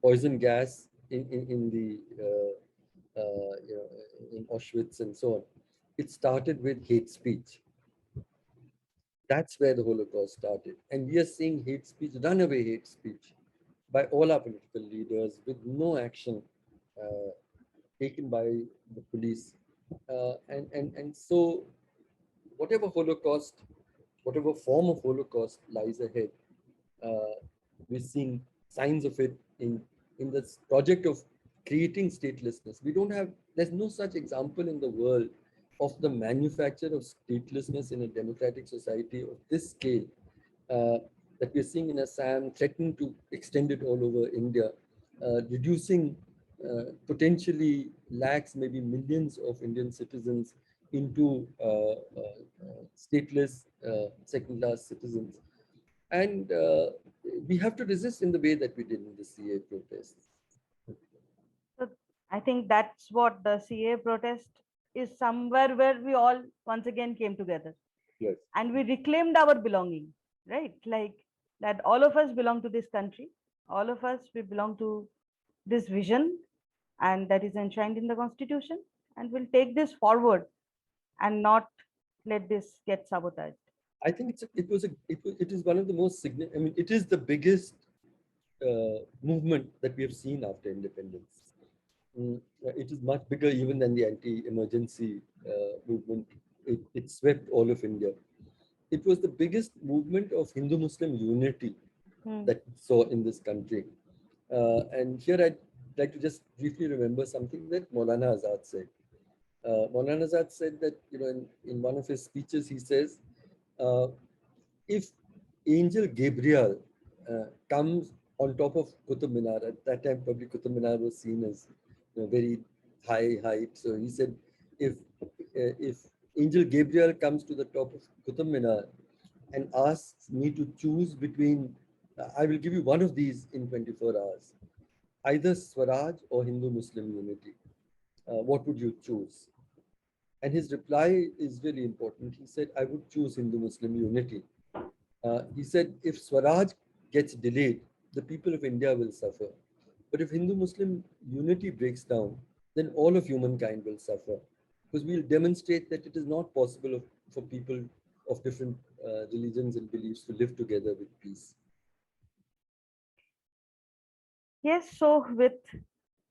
poison gas in Auschwitz and so on. It started with hate speech. That's where the Holocaust started. And we are seeing hate speech, runaway hate speech, by all our political leaders with no action taken by the police. And so whatever Holocaust, whatever form of Holocaust lies ahead, we're seeing signs of it in this project of creating statelessness. There's no such example in the world of the manufacture of statelessness in a democratic society of this scale that we're seeing in Assam, threatening to extend it all over India, reducing potentially lakhs, maybe millions of Indian citizens into stateless second-class citizens. And we have to resist in the way that we did in the CA protests. So I think that's what the CA protest is, somewhere where we all once again came together. Yes. And we reclaimed our belonging, right? Like that all of us belong to this country. All of us, we belong to this vision, and that is enshrined in the Constitution. And we'll take this forward and not let this get sabotaged. I think it is one of the most significant. I mean, it is the biggest movement that we have seen after independence. It is much bigger even than the anti-emergency movement. It swept all of India. It was the biggest movement of Hindu-Muslim unity that we saw in this country. And here I'd like to just briefly remember something that Maulana Azad said. Maulana Azad said that, in one of his speeches, he says, if Angel Gabriel comes on top of Qutub Minar, at that time probably Qutub Minar was seen as very high height. So he said, if Angel Gabriel comes to the top of Qutub Minar and asks me to choose between, I will give you one of these in 24 hours, either Swaraj or Hindu-Muslim unity. What would you choose? And his reply is really important. He said, I would choose Hindu-Muslim unity. He said, if Swaraj gets delayed, the people of India will suffer. But if Hindu-Muslim unity breaks down, then all of humankind will suffer. Because we'll demonstrate that it is not possible for people of different religions and beliefs to live together with peace. Yes, so with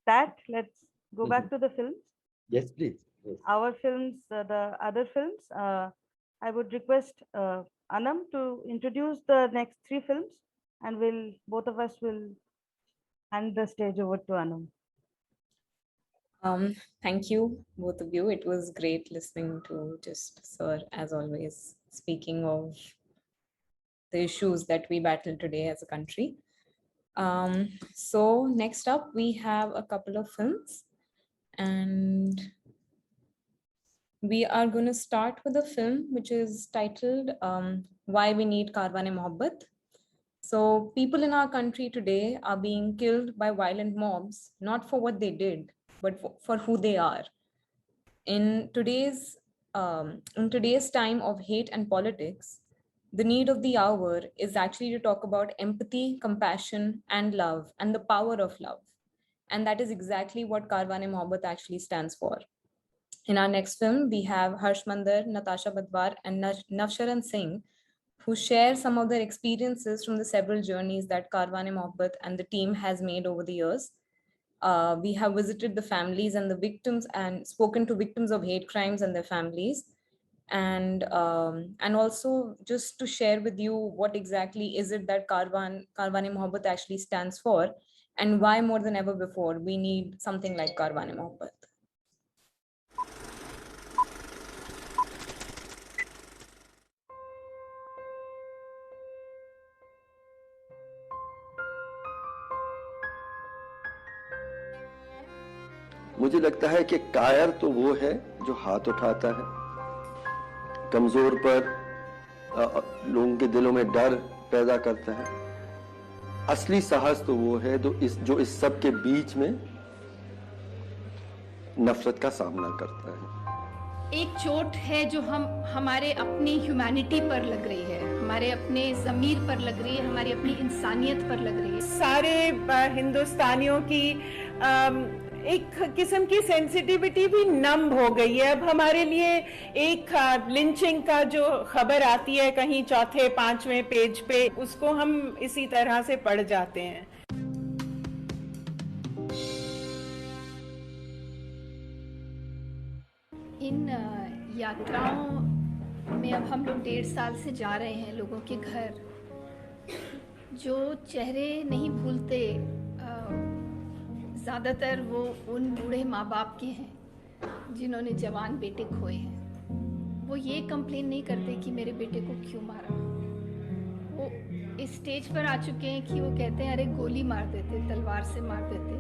that, let's go back to the films. Yes, please. Yes. Our films, the other films. I would request Anam to introduce the next 3 films, and both of us will hand the stage over to Anam. Thank you, both of you. It was great listening to just Sir, as always, speaking of the issues that we battle today as a country. So next up, we have a couple of films, and we are going to start with a film which is titled Why We Need Karwan-e-Mohabbat. So people in our country today are being killed by violent mobs, not for what they did, but for who they are. In today's time of hate and politics, the need of the hour is actually to talk about empathy, compassion, and love, and the power of love. And that is exactly what Karwan-e-Mohabbat actually stands for. In our next film, we have Harsh Mandar, Natasha Badwar, and Navsharan Singh, who share some of their experiences from the several journeys that Karwan-e-Mohabbat and the team has made over the years. We have visited the families and the victims and spoken to victims of hate crimes and their families. And also just to share with you what exactly is it that Karwan-e-Mohabbat actually stands for, and why more than ever before we need something like Karwan-e-Mohabbat. मुझे लगता है कि कायर तो वो है जो हाथ उठाता है, कमजोर पर लोगों के दिलों में डर पैदा करता है। असली साहस तो वो है जो इस सब के बीच में नफरत का सामना करता है। एक चोट है जो हमारे अपनी ह्यूमैनिटी पर लग रही है, हमारे अपने ज़मीर पर लग रही है, हमारी अपनी इंसानियत पर लग रही है। सारे हिंदुस्तानियों की एक किस्म की सेंसिटिविटी भी नम हो गई है। अब हमारे लिए एक लिंचिंग का जो खबर आती है कहीं चौथे पांचवें पेज पे, उसको हम इसी तरह से पढ़ जाते हैं। इन यात्राओं में अब हम लोग 1.5 साल से जा रहे हैं लोगों के घर, जो चेहरे नहीं भूलते। ज़्यादातर वो उन बूढ़े माँ बाप के हैं जिन्होंने जवान बेटे खोए हैं। वो ये कंप्लेन नहीं करते कि मेरे बेटे को क्यों मारा। वो इस स्टेज पर आ चुके हैं कि वो कहते हैं अरे गोली मार देते, तलवार से मार देते,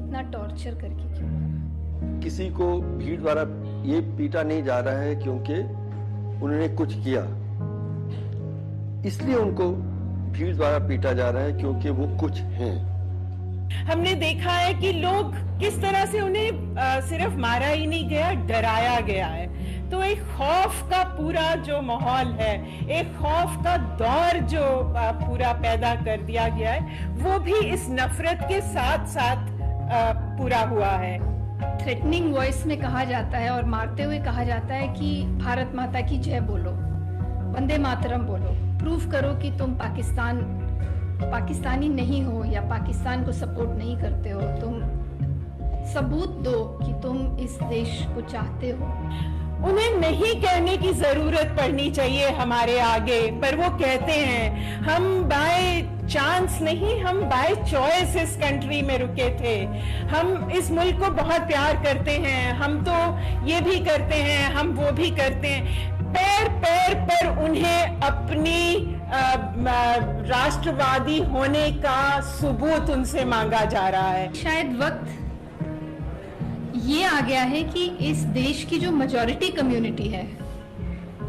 इतना टॉर्चर करके क्यों मारा। किसी को भीड़ द्वारा ये पीटा नहीं जा रहा है क्योंकि उन्होंने कुछ किया, इसलिए उनको भीड़ द्वारा पीटा जा रहा है क्योंकि वो कुछ हैं। हमने देखा है कि लोग किस तरह से उन्हें सिर्फ मारा ही नहीं गया, डराया गया है। तो एक खौफ का पूरा जो माहौल है, एक खौफ का दौर जो पूरा पैदा कर दिया गया है, वो भी इस नफरत के साथ साथ पूरा हुआ है। थ्रेटनिंग वॉइस में कहा जाता है और मारते हुए कहा जाता है कि भारत माता की जय बोलो, वंदे मातरम बोलो, प्रूफ करो कि तुम पाकिस्तानी नहीं हो या पाकिस्तान को सपोर्ट नहीं करते हो, तुम सबूत दो कि तुम इस देश को चाहते हो। उन्हें नहीं कहने की जरूरत पड़नी चाहिए हमारे आगे, पर वो कहते हैं। हम बाय चांस नहीं, हम बाय चॉइस इस कंट्री में रुके थे। हम इस मुल्क को बहुत प्यार करते हैं, हम तो ये भी करते हैं, हम वो भी करते हैं। पैर पैर पर उन्हें अपनी राष्ट्रवादी होने का सबूत उनसे मांगा जा रहा है। शायद वक्त ये आ गया है कि इस देश की जो मेजॉरिटी कम्युनिटी है,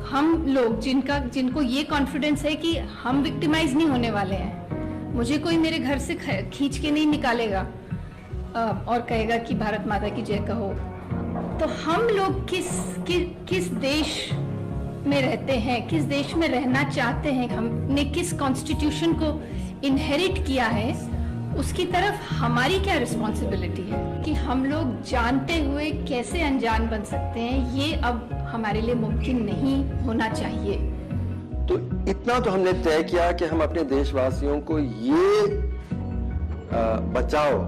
हम लोग जिनको ये कॉन्फिडेंस है कि हम विक्टिमाइज नहीं होने वाले हैं, मुझे कोई मेरे घर से खींच के नहीं निकालेगा और कहेगा कि भारत माता की जय कहो, तो हम लोग किस देश में रहते हैं, किस देश में रहना चाहते हैं, हमने किस कॉन्स्टिट्यूशन को इनहेरिट किया है, उसकी तरफ हमारी क्या रिस्पॉन्सिबिलिटी है कि हम लोग जानते हुए कैसे अनजान बन सकते हैं, ये अब हमारे लिए मुमकिन नहीं होना चाहिए। तो इतना तो हमने तय किया कि हम अपने देशवासियों को ये बचाओ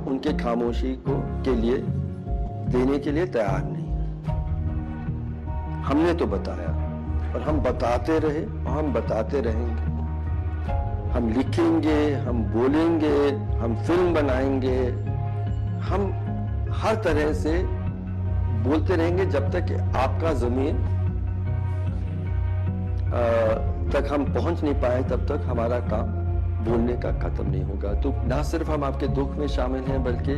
उनके खामोशी के लिए देने के लिए तैयार नहीं। हमने तो बताया और हम बताते रहे और हम बताते रहेंगे। हम लिखेंगे, हम बोलेंगे, हम फिल्म बनाएंगे, हम हर तरह से बोलते रहेंगे जब तक कि आपका जमीन तक हम पहुंच नहीं पाए, तब तक हमारा काम बोलने का खत्म नहीं होगा। तो ना सिर्फ हम आपके दुख में शामिल हैं, बल्कि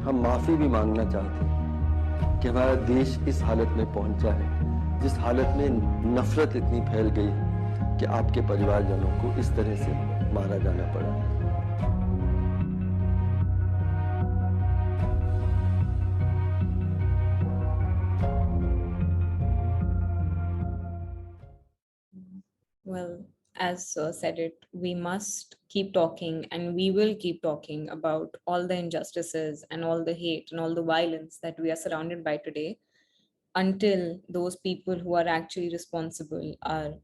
हम माफी भी मांगना चाहते हैं कि हमारा देश इस हालत में पहुंचा है, जिस हालत में नफरत इतनी फैल गई है कि आपके परिवारजनों को इस तरह से मारा जाना पड़ा। Well, as said it, we must keep talking, and we will keep talking about all the injustices and all the hate and all the violence that we are surrounded by today, until those people who are actually responsible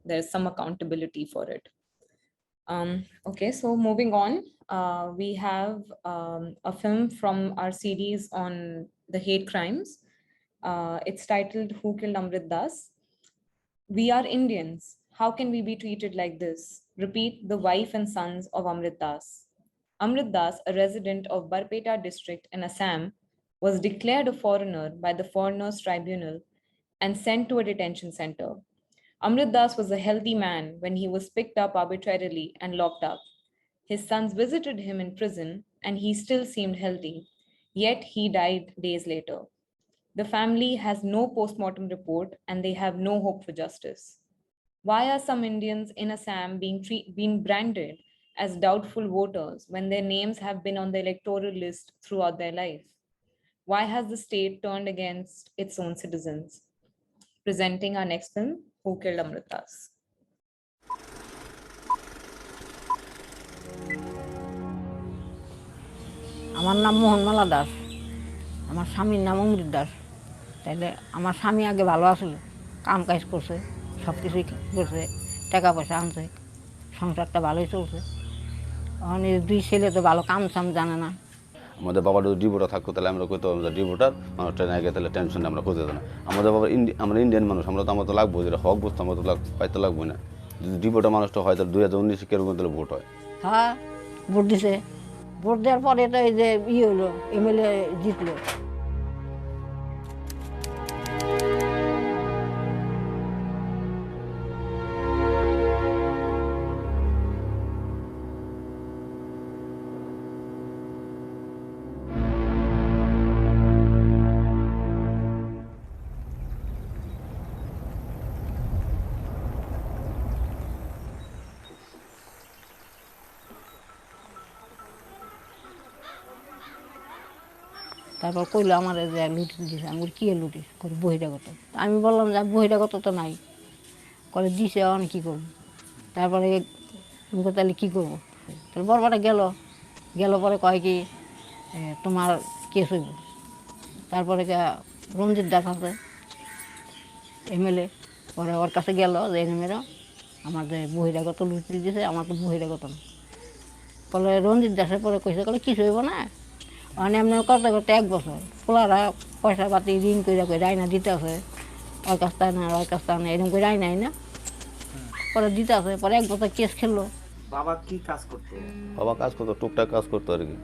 there's some accountability for it. Okay, so moving on, we have a film from our series on the hate crimes. It's titled Who Killed Amrit Das? We are Indians. How can we be treated like this? Repeat the wife and sons of Amrit Das. Amrit Das, a resident of Barpeta district in Assam, was declared a foreigner by the Foreigners Tribunal and sent to a detention center. Amrit Das was a healthy man when he was picked up arbitrarily and locked up. His sons visited him in prison and he still seemed healthy, yet he died days later. The family has no post-mortem report and they have no hope for justice. Why are some Indians in Assam being branded as doubtful voters when their names have been on the electoral list throughout their life? Why has the state turned against its own citizens? Presenting our next film, Who Killed Amritas? আমার নাম মোহনমালা দাস, আমার স্বামীর নাম অমৃত দাস। তাইলে আমার স্বামী আগে ভালো আছিল, কাম কাজ করছে, সব কিছুই করছে, টাকা পয়সা আনছে, সংসারটা ভালোই চলছে। এখন এই দুই ছেলে তো ভালো কাম সাম জানে না। আমাদের বাবা যদি ডিভোটার থাকতো তাহলে আমরা কইতো ডিভোটার মানুষটা না গিয়ে তাহলে টেনশন আমরা খুঁজে না। আমাদের বাবা আমরা ইন্ডিয়ান মানুষ, আমরা তো আমার তো লাগবো, যেটা হক বুঝতো আমরা তো পাইতে লাগবো না। যদি ডিভোটার মানুষটা হয় তাহলে 2019 কেরকম তাহলে ভোট হয়। হ্যাঁ, ভোট দিছে, ভোট দেওয়ার পরে তো এই যে হলো, এমএলএ জিতলো। তারপর কইলো আমার যে লুটি দিছে, আমি কি লুটি করে বহিরাগত। আমি বললাম যে বহিরাগত তো নাই, করে দিছে, আমি কী করবো। তারপরে তাহলে কী করবো, তাহলে বরবাটা গেল পরে কয় কি তোমার কেস হইব। তারপরে রঞ্জিত দাস আছে এমএলএ, পরে ওর কাছে গেল যে এমএলএ আমার যে বহিরাগত লুটি দিছে, আমার তো বহিরাগত না। বলে রঞ্জিত দাসের পরে কইছে, বলে কিছু হইব না, মানে এমনি করতে করতে 1 বছর পোলারা পয়সা পাতি ঋণ করে রায়না দিতে আছে, ওর কাছ তা না ওর কাছ তা না এরকম করে রায়নাই না, পরে দিতে আছে। পরে 1 বছর কেস খেললো। বাবা কি কাজ করতো? বাবা কাজ করতো, টুকটাক কাজ করতো আর কি।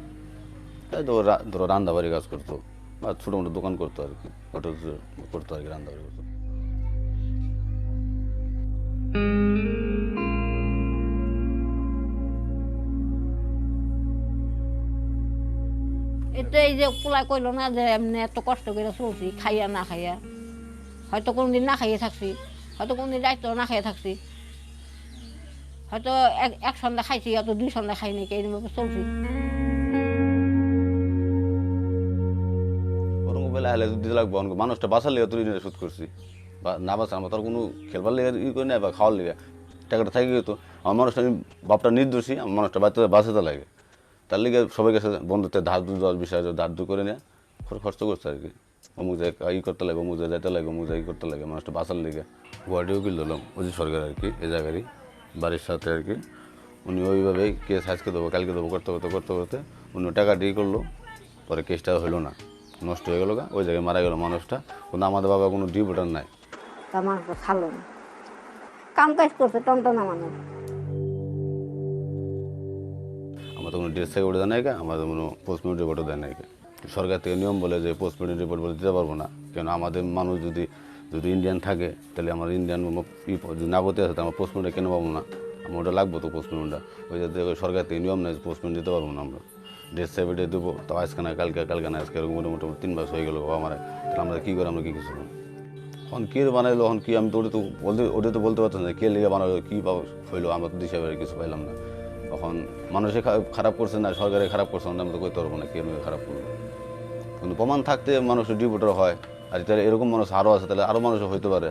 তাই তো ধরো রান্দাবাড়ি কাজ করতো বা ছোটো মোটো দোকান করতো আর কি, ওটা করতো আর কি, রান্দাবাড়ি করতো। এটা এই যে পোলা কইলো না যে এমনি এত কষ্ট করে চলছি, খাইয়া না খাইয়া, হয়তো কোনদিন না খাইয়ে থাকছি, হয়তো কোনদিন রাইতো না খাইয়ে থাকছি, হয়তো এক সন্ধ্যা খাইছি, হয়তো 2 সন্ধ্যা খাই নাকি, এইভাবে চলছি। ওরকম বেলা হলে দিতে লাগবো, মানুষটা বাঁচার লেগে তুই শুট করছি, বা না বাঁচা আমার তোর কোনো খেলবার লেগে ই করে নেয় বা খাওয়ার লেগে টাকাটা থাকে গেতো। আমার মানুষটা, আমি বাপটা নির্দোষী, আমার মানুষটা বাঁচাতে লাগে, তার লিগে সবাই কাছে বন্ধুত্বের ধার দু 10 20 হাজার ধার দু করে নিয়ে খরচ করছে আর কি। অমুক জায়গায় ই করতে লাগে, অমুক জায়গায় যাইতে লাগে, অমুক জায়গায় করতে লাগে, মানুষটা বাঁচার লেগে। গুয়াহাটি উকিল দিলাম অজিত সরকার আর কি, এই জায়গারই বাড়ির সাথে আর কি। উনি ওইভাবেই কেস আজকে দেবো কালকে দেবো করতে করতে উনি টাকা ডিল করলো, পরে কেসটা হলো না, নষ্ট হয়ে গেলো, ওই জায়গায় মারা গেলো মানুষটা। কিন্তু আমাদের বাবা কোনো ডিভোটার নাই, আমার খালো না, কাম কাজ করছে টনটনা মানুষ। আমাদের কোনো ডেথ সার্টিফিকেট দেয় নাই, আমাদের কোনো পোস্টমর্টম রিপোর্টও দেয় নাই। সরকার থেকে নিয়ম বলে যে পোস্টমর্টম রিপোর্ট বলে দিতে পারবো না, কেন আমাদের মানুষ যদি ইন্ডিয়ান থাকে তাহলে আমার ইন্ডিয়ান যদি নাগরিক আছে তাহলে আমার পোস্টমর্টম কেন পাবো না, আমার ওটা লাগবো তো পোস্টমর্টমটা। ওই যে সরকার থেকে নিয়ম নেই, পোস্টমর্টম দিতে পারবো না আমরা। ডেথ সার্টিফিকেট দেবো, তো আজকে না কালকে না আজকে, এরকম মোটামুটি 3 মাস হয়ে গেলো বাবা আমার। তাহলে আমরা কী করে, আমরা কী কিছু এখন কে বানাইলো, এখন কি আমি তো ওটা তো বলতে পারতাম না কে লেগে বানালো, কী হইলো, আমরা তো দিশা কিছু পাইলাম না। এখন মানুষে খারাপ করছে না সরকারে খারাপ করছে না, আমরা তো কইতে পারবো না কে খারাপ করলো। কিন্তু প্রমাণ থাকতে মানুষ ডিভোটার হয়, আর তাহলে এরকম মানুষ আরও আছে, তাহলে আরও মানুষ হইতে পারে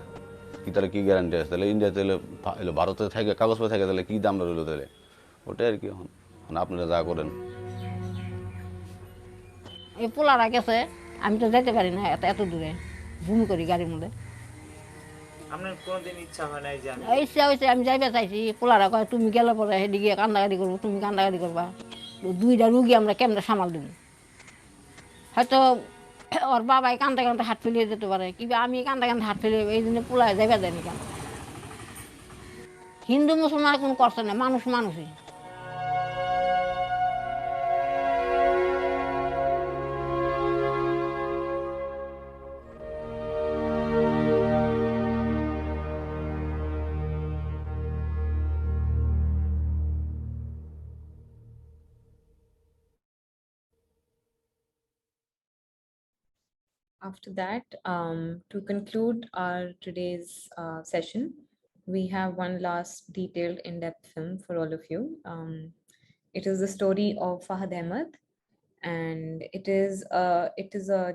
কি, তাহলে কী গ্যারান্টি আছে? তাহলে ইন্ডিয়াতে তাহলে ভারতে থাকে কাগজপত্র থাকে, তাহলে কী দামটা রইলো তাহলে, ওটাই আর কি। এখন আপনারা যা করেন। এই পোলারা গেছে, আমি তো যেতে পারি না এত দূরে, ভূমি করি গাড়ির মধ্যে। আপনার কোনোদিন ইচ্ছা হয় নাই যে ইচ্ছা হয়েছে, আমি যাইবে চাইছি, পোলারা কয় তুমি গেলে পরে সেদিকে কান্দাকাটি করবো, তুমি কান্দাকাটি করবা, 2টা রুগী আমরা কেমনে সামাল দেবো। হয়তো ওর বাবাই কান্দা কান্দা হাত ফেলিয়ে যেতে পারে, কিংবা আমি কান্দা কান্দা হাত ফেলিয়ে, এই জন্য পোলায় যাইবা যায়নি কেন। হিন্দু মুসলমান কোনো করছে না, মানুষ মানুষই। After that, to conclude our today's session, we have one last detailed in-depth film for all of you. It is the story of Fahad Ahmed, and it is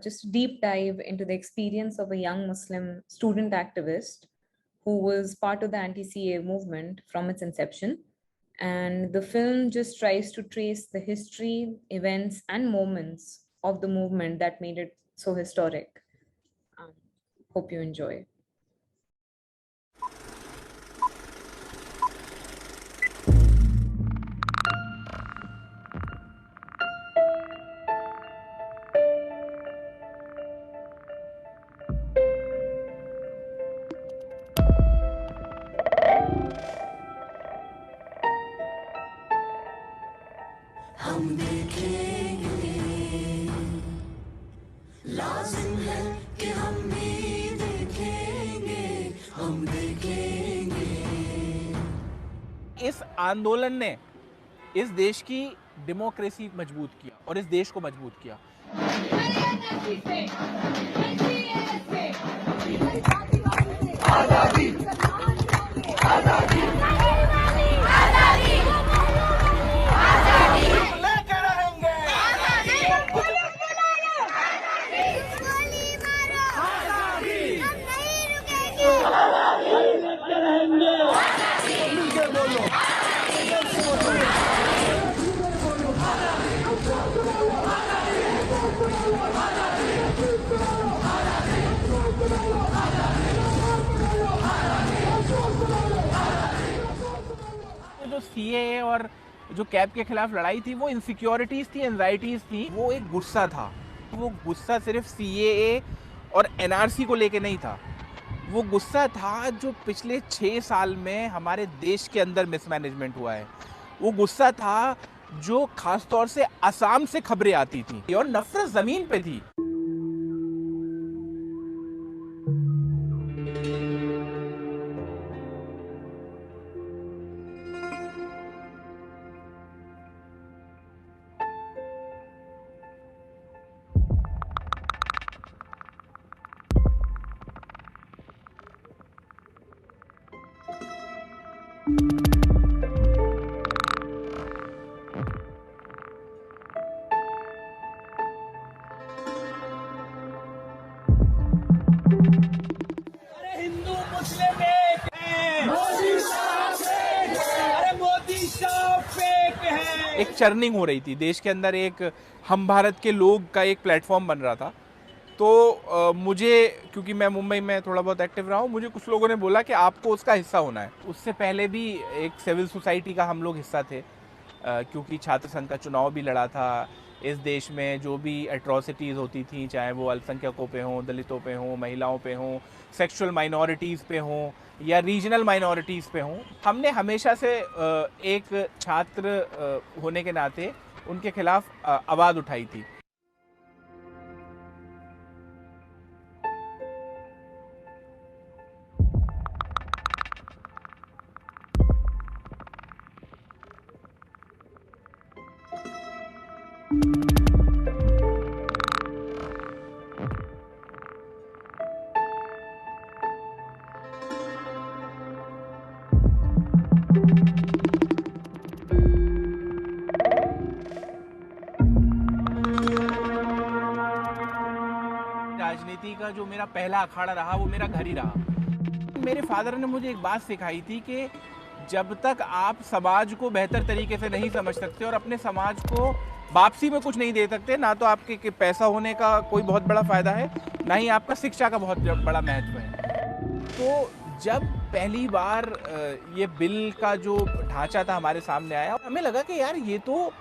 just a deep dive into the experience of a young Muslim student activist who was part of the anti-CAA movement from its inception. And the film just tries to trace the history, events, and moments of the movement that made it so historic. Hope you enjoy. हम देखेंगे, लाजिम है कि हम भी देखेंगे, हम देखेंगे। इस आंदोलन ने इस देश की डेमोक्रेसी मजबूत किया और इस देश को मजबूत किया। आजादी, आजादी, जो सीएए और जो कैब के खिलाफ लड़ाई थी वो इनसिक्योरिटीज थी, एंजाइटीज थी, वो एक गुस्सा था। वो गुस्सा सिर्फ सीएए और एनआरसी को लेके नहीं था, वो गुस्सा था जो पिछले 6 साल में हमारे देश के अंदर मिसमैनेजमेंट हुआ है। वो गुस्सा था जो खास तौर से असम से खबरें आती थी और नफरत जमीन पे थी। एक चर्निंग हो रही थी देश के अंदर, एक हम भारत के लोग का एक प्लेटफॉर्म बन रहा था। तो मुझे, क्योंकि मैं मुंबई में थोड़ा बहुत एक्टिव रहा हूँ, मुझे कुछ लोगों ने बोला कि आपको उसका हिस्सा होना है। उससे पहले भी एक सिविल सोसाइटी का हम लोग हिस्सा थे, क्योंकि छात्र संघ का चुनाव भी लड़ा था। इस देश में जो भी एट्रॉसिटीज़ होती थी, चाहे वो अल्पसंख्यकों पे हों, दलितों पे हों, महिलाओं पे हों, सेक्सुअल माइनॉरिटीज़ पे हों या रीजनल माइनॉरिटीज़ पे हों, हमने हमेशा से एक छात्र होने के नाते उनके खिलाफ आवाज़ उठाई थी। राजनीति का जो मेरा पहला अखाड़ा रहा वो मेरा घर ही रहा। मेरे फादर ने मुझे एक बात सिखाई थी कि जब तक आप समाज को बेहतर तरीके से नहीं समझ सकते और अपने समाज को वापसी में कुछ नहीं दे सकते, ना तो आपके पैसा होने का कोई बहुत बड़ा फ़ायदा है, ना ही आपका शिक्षा का बहुत बड़ा महत्व है। तो जब पहली बार ये बिल का जो ढांचा था हमारे सामने आया, हमें लगा कि यार ये तो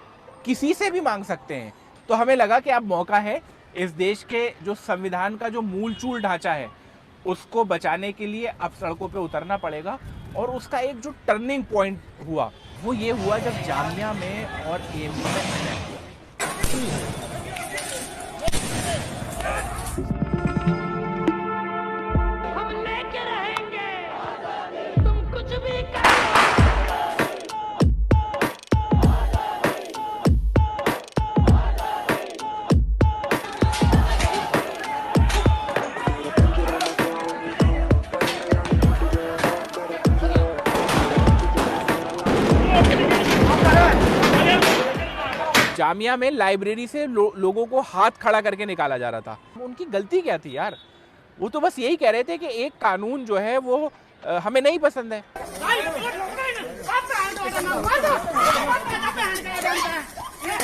किसी से भी मांग सकते हैं। तो हमें लगा कि अब मौका है, इस देश के जो संविधान का जो मूल चूल ढांचा है उसको बचाने के लिए अब सड़कों पे उतरना पड़ेगा। और उसका एक जो टर्निंग पॉइंट हुआ वो ये हुआ जब जामिया में और एएमयू में अटैक हुआ। जामिया में लाइब्रेरी से लोगों को हाथ खड़ा करके निकाला जा रहा था। उनकी गलती क्या थी यार? वो तो बस यही कह रहे थे कि एक कानून जो है वो हमें नहीं पसंद है।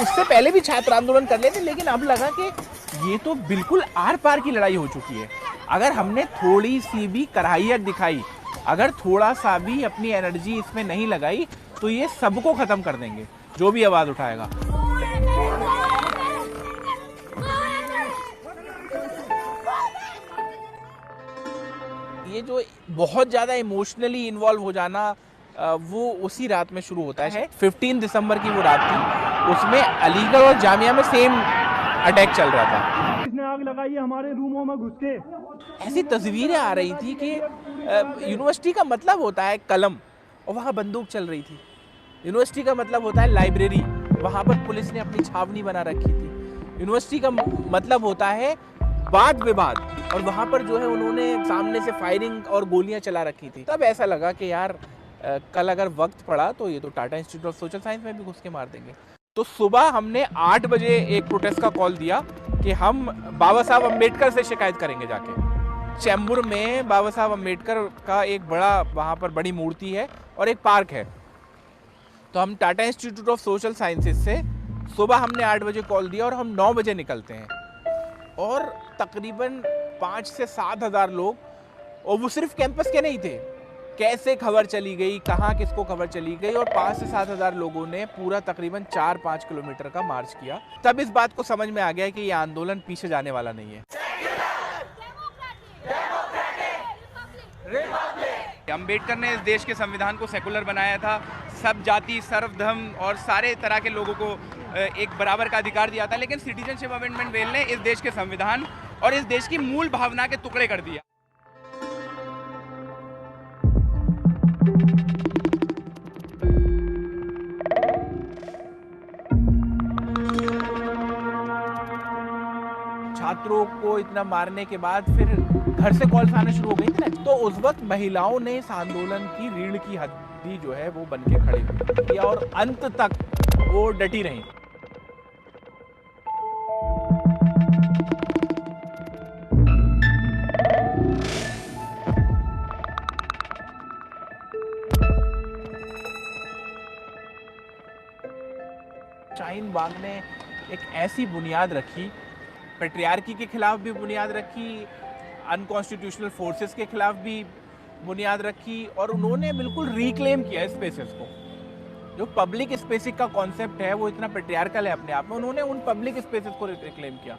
उससे पहले भी छात्र आंदोलन कर लेते, लेकिन अब लगा कि ये तो बिल्कुल आर पार की लड़ाई हो चुकी है। अगर हमने थोड़ी सी भी कराहियत दिखाई, अगर थोड़ा सा भी अपनी एनर्जी इसमें नहीं लगाई, तो ये सबको खत्म कर देंगे जो भी आवाज उठाएगा। ये जो बहुत ज्यादा इमोशनली इन्वॉल्व हो जाना वो उसी रात में शुरू होता है। 15 दिसंबर की वो रात थी, उसमें अलीगढ़ और जामिया में सेम अटैक चल रहा था। इसने आग लगाई है हमारे रूमों में घुस के। ऐसी तस्वीरें आ रही थी कि यूनिवर्सिटी का मतलब होता है कलम, और वहाँ बंदूक चल रही थी। यूनिवर्सिटी का मतलब होता है लाइब्रेरी, वहाँ पर पुलिस ने अपनी छावनी बना रखी थी। यूनिवर्सिटी का मतलब होता है वाद विवाद, और वहाँ पर जो है उन्होंने सामने से फायरिंग और गोलियां चला रखी थी। तब ऐसा लगा कि यार कल अगर वक्त पड़ा तो ये तो Tata institute of social science में भी घुस के मार देंगे। तो सुबह हमने 8 बजे एक प्रोटेस्ट का कॉल दिया कि हम बाबा साहब अम्बेडकर से शिकायत करेंगे जाके। चैम्बूर में बाबा साहब अम्बेडकर का एक बड़ा वहाँ पर बड़ी मूर्ति है और एक पार्क है। तो हम Tata institute of social sciences से सुबह हमने 8 बजे कॉल दिया और हम 9 बजे निकलते हैं, और तकरीबन 5 से 7 हज़ार लोग, और वो सिर्फ कैंपस के नहीं थे, कैसे खबर चली गई, कहाँ किसको खबर चली गई, और 5 से 7 हज़ार लोगों ने पूरा तकरीबन 4-5 किलोमीटर का मार्च किया। तब इस बात को समझ में आ गया कि ये आंदोलन पीछे जाने वाला नहीं है। अंबेडकर ने इस देश के संविधान को सेकुलर बनाया था, सब जाति, सर्व धर्म और सारे तरह के लोगों को एक बराबर का अधिकार दिया था, लेकिन सिटीजनशिप अमेंडमेंट बिल ने इस देश के संविधान और इस देश की मूल भावना के टुकड़े कर दिया। छात्रों को इतना मारने के बाद फिर घर से कॉल्स आने शुरू हो गई थी ना, तो उस वक्त महिलाओं ने इस आंदोलन की रीढ़ की हड्डी जो है वो बन के खड़े किया, और अंत तक वो डटी रही। शाहीन बाग ने एक ऐसी बुनियाद रखी, पेट्रियार्की के खिलाफ भी बुनियाद रखी, अनकॉन्स्टिट्यूशनल फोर्सेस के खिलाफ भी बुनियाद रखी, और उन्होंने बिल्कुल रिक्लेम किया स्पेसेस को। जो पब्लिक स्पेसिस का कॉन्सेप्ट है वो इतना पेट्रियार्कल है अपने आप में, उन्होंने उन पब्लिक स्पेसेस को रिक्लेम किया।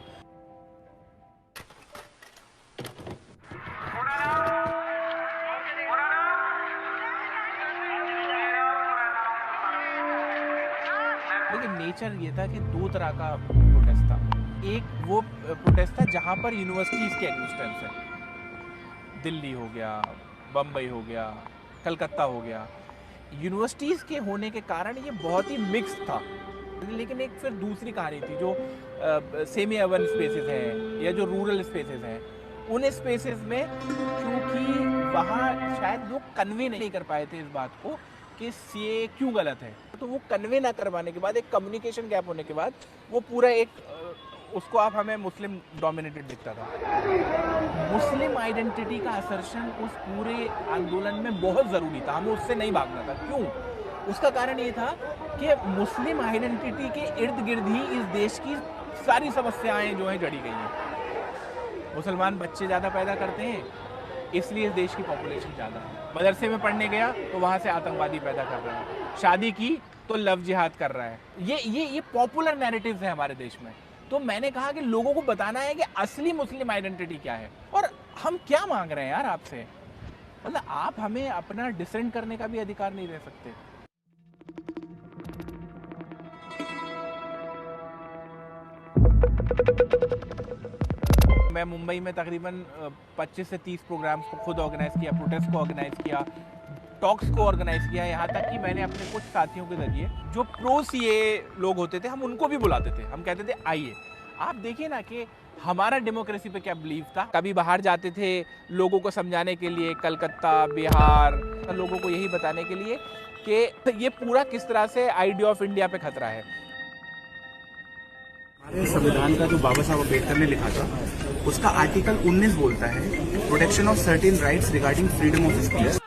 लेकिन नेचर ये था कि 2 तरह का प्रोटेस्ट था। एक वो प्रोटेस्ट था जहाँ पर यूनिवर्सिटीज़ के एग्जिस्टेंस है, दिल्ली हो गया, बम्बई हो गया, कलकत्ता हो गया। यूनिवर्सिटीज़ के होने के कारण ये बहुत ही मिक्स था। लेकिन एक फिर दूसरी कहानी थी जो सेमी अर्बन स्पेसेस हैं या जो रूरल स्पेसेस हैं, उन स्पेसेस में क्योंकि वहाँ शायद लोग कन्वे नहीं कर पाए थे इस बात को कि सीए क्यों गलत है, तो वो कन्वे ना करवाने के बाद, एक कम्युनिकेशन गैप होने के बाद, वो पूरा एक उसको आप हमें मुस्लिम डोमिनेटेड दिखता था। मुस्लिम आइडेंटिटी का असर्शन उस पूरे आंदोलन में बहुत ज़रूरी था, हमें उससे नहीं भागना था। क्यों? उसका कारण ये था कि मुस्लिम आइडेंटिटी के इर्द गिर्द ही इस देश की सारी समस्याएं जो हैं जड़ी गई हैं। मुसलमान बच्चे ज़्यादा पैदा करते हैं, इसलिए इस देश की पॉपुलेशन ज़्यादा है। मदरसे में पढ़ने गया तो वहाँ से आतंकवादी पैदा कर रहा है, शादी की तो लव जिहाद कर रहा है। ये पॉपुलर नैरेटिव्स है हमारे देश में। तो मैंने कहा कि लोगों को बताना है कि असली मुस्लिम आइडेंटिटी क्या है और हम क्या मांग रहे हैं यार आपसे। मतलब आप हमें अपना डिसेंट करने का भी अधिकार नहीं दे सकते। मैं मुंबई में तकरीबन 25 से 30 प्रोग्राम्स को खुद ऑर्गेनाइज किया, प्रोटेस्ट को ऑर्गेनाइज किया, टॉक्स को ऑर्गेनाइज किया। यहाँ तक कि मैंने अपने कुछ साथियों के जरिए जो प्रो सीए लोग होते थे, हम उनको भी बुलाते थे। हम कहते थे आइए। आप देखिए ना कि हमारा डेमोक्रेसी पे क्या बिलीव था। कभी बाहर जाते थे लोगों को समझाने के लिए, कलकत्ता, बिहार, लोगों को यही बताने के लिए कि ये पूरा किस तरह से आइडिया ऑफ इंडिया पे खतरा है। संविधान का जो बाबा साहब अम्बेडकर ने लिखा था उसका आर्टिकल 19 बोलता है protection of certain rights regarding freedom of speech.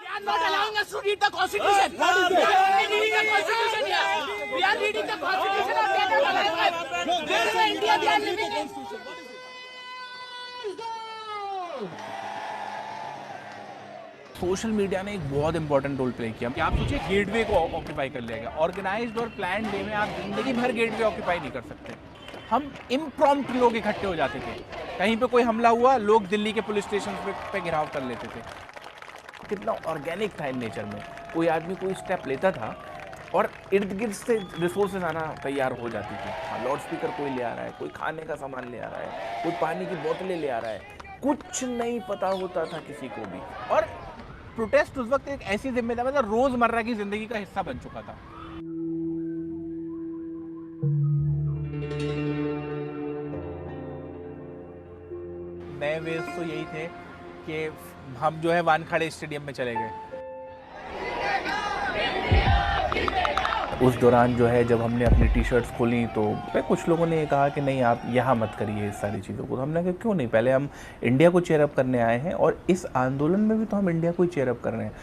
Social media ने एक बहुत इंपॉर्टेंट रोल प्ले किया। आप सोचिए गेटवे को ऑक्यूपाई कर लिया गया। ऑर्गेनाइज्ड और प्लान वे में आप जिंदगी भर गेटवे ऑक्यूपाई नहीं कर सकते। हम इम्प्रॉम्प्ट लोग इकट्ठे हो जाते थे, कहीं पे कोई हमला हुआ लोग दिल्ली के पुलिस स्टेशन पे घिराव कर लेते थे। कितना ऑर्गेनिक था इन नेचर में। कोई आदमी कोई स्टेप लेता था और इर्द गिर्द से रिसोर्सेज आना तैयार हो जाती थी। लाउड स्पीकर कोई ले आ रहा है, कोई खाने का सामान ले आ रहा है, कोई पानी की बोतलें ले आ रहा है, कुछ नहीं पता होता था किसी को भी। और प्रोटेस्ट उस वक्त एक ऐसी जिम्मेदारी, मतलब रोजमर्रा की जिंदगी का हिस्सा बन चुका था। नए वेज तो यही थे कि हम जो है वानखेड़े स्टेडियम में चले गए। उस दौरान जो है जब हमने अपनी टी शर्ट्स खोली तो कुछ लोगों ने ये कहा कि नहीं आप यहाँ मत करिए इस सारी चीज़ों को। तो हमने कहा क्यों नहीं, पहले हम इंडिया को चेयर अप करने आए हैं और इस आंदोलन में भी तो हम इंडिया को ही चेयर अप कर रहे हैं।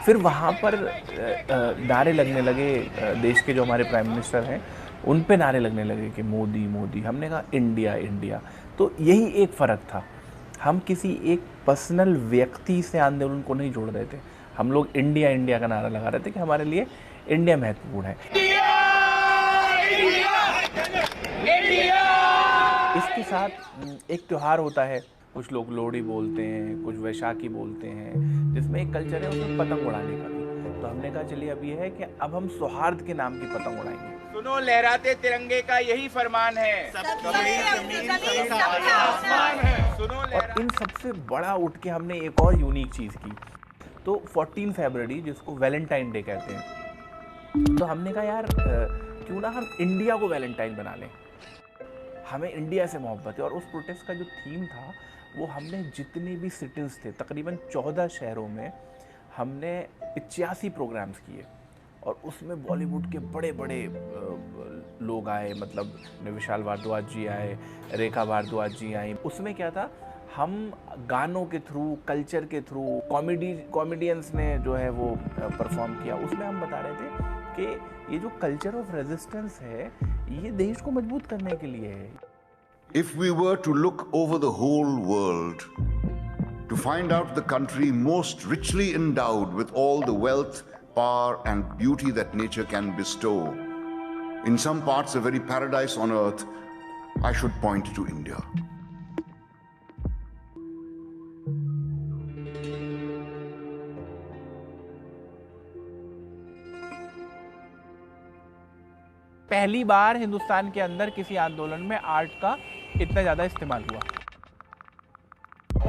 फिर वहाँ पर नारे लगने लगे, देश के जो हमारे प्राइम मिनिस्टर हैं उन पे नारे लगने लगे कि मोदी मोदी। हमने कहा इंडिया इंडिया। तो यही एक फ़र्क था, हम किसी एक पर्सनल व्यक्ति से आंदोलन को नहीं जोड़ रहे थे। हम लोग इंडिया इंडिया का नारा लगा रहे थे कि हमारे लिए इंडिया महत्वपूर्ण है। इसके साथ एक त्यौहार होता है, कुछ लोग लोहड़ी बोलते हैं, कुछ वैशाखी बोलते हैं, जिसमें एक कल्चर है उसमें पतंग उड़ाने का भी। तो हमने कहा चलिए अब ये है कि अब हम सौहार्द के नाम की पतंग उड़ाएंगे। सुनो लहराते तिरंगे का यही फरमान है, सुनो। और इन सबसे बड़ा उठ के हमने एक और यूनिक चीज़ की। तो 14 फरवरी जिसको वैलेंटाइन डे कहते हैं, तो हमने कहा यार क्यों ना हम इंडिया को वैलेंटाइन बना लें, हमें इंडिया से मोहब्बत है। और उस प्रोटेस्ट का जो थीम था वो हमने जितने भी सिटीज़ थे तकरीबन 14 शहरों में हमने 85 प्रोग्राम्स किए और उसमें बॉलीवुड के बड़े बड़े लोग आए, मतलब विशाल भारद्वाज जी आए, रेखा भारद्वाज जी आई। उसमें क्या था, हम गानों के थ्रू, कल्चर के थ्रू, कॉमेडियंस ने जो है वो परफॉर्म किया। उसमें हम बता रहे थे कि ये जो कल्चर ऑफ रेजिस्टेंस है ये देश को मजबूत करने के लिए है। If we were to look over the whole world to find out the country most richly endowed with all the wealth, power and beauty that nature can bestow, in some parts a very paradise on earth, I should point to India. पहली बार हिंदुस्तान के अंदर किसी आंदोलन में art का इतना ज़्यादा इस्तेमाल हुआ।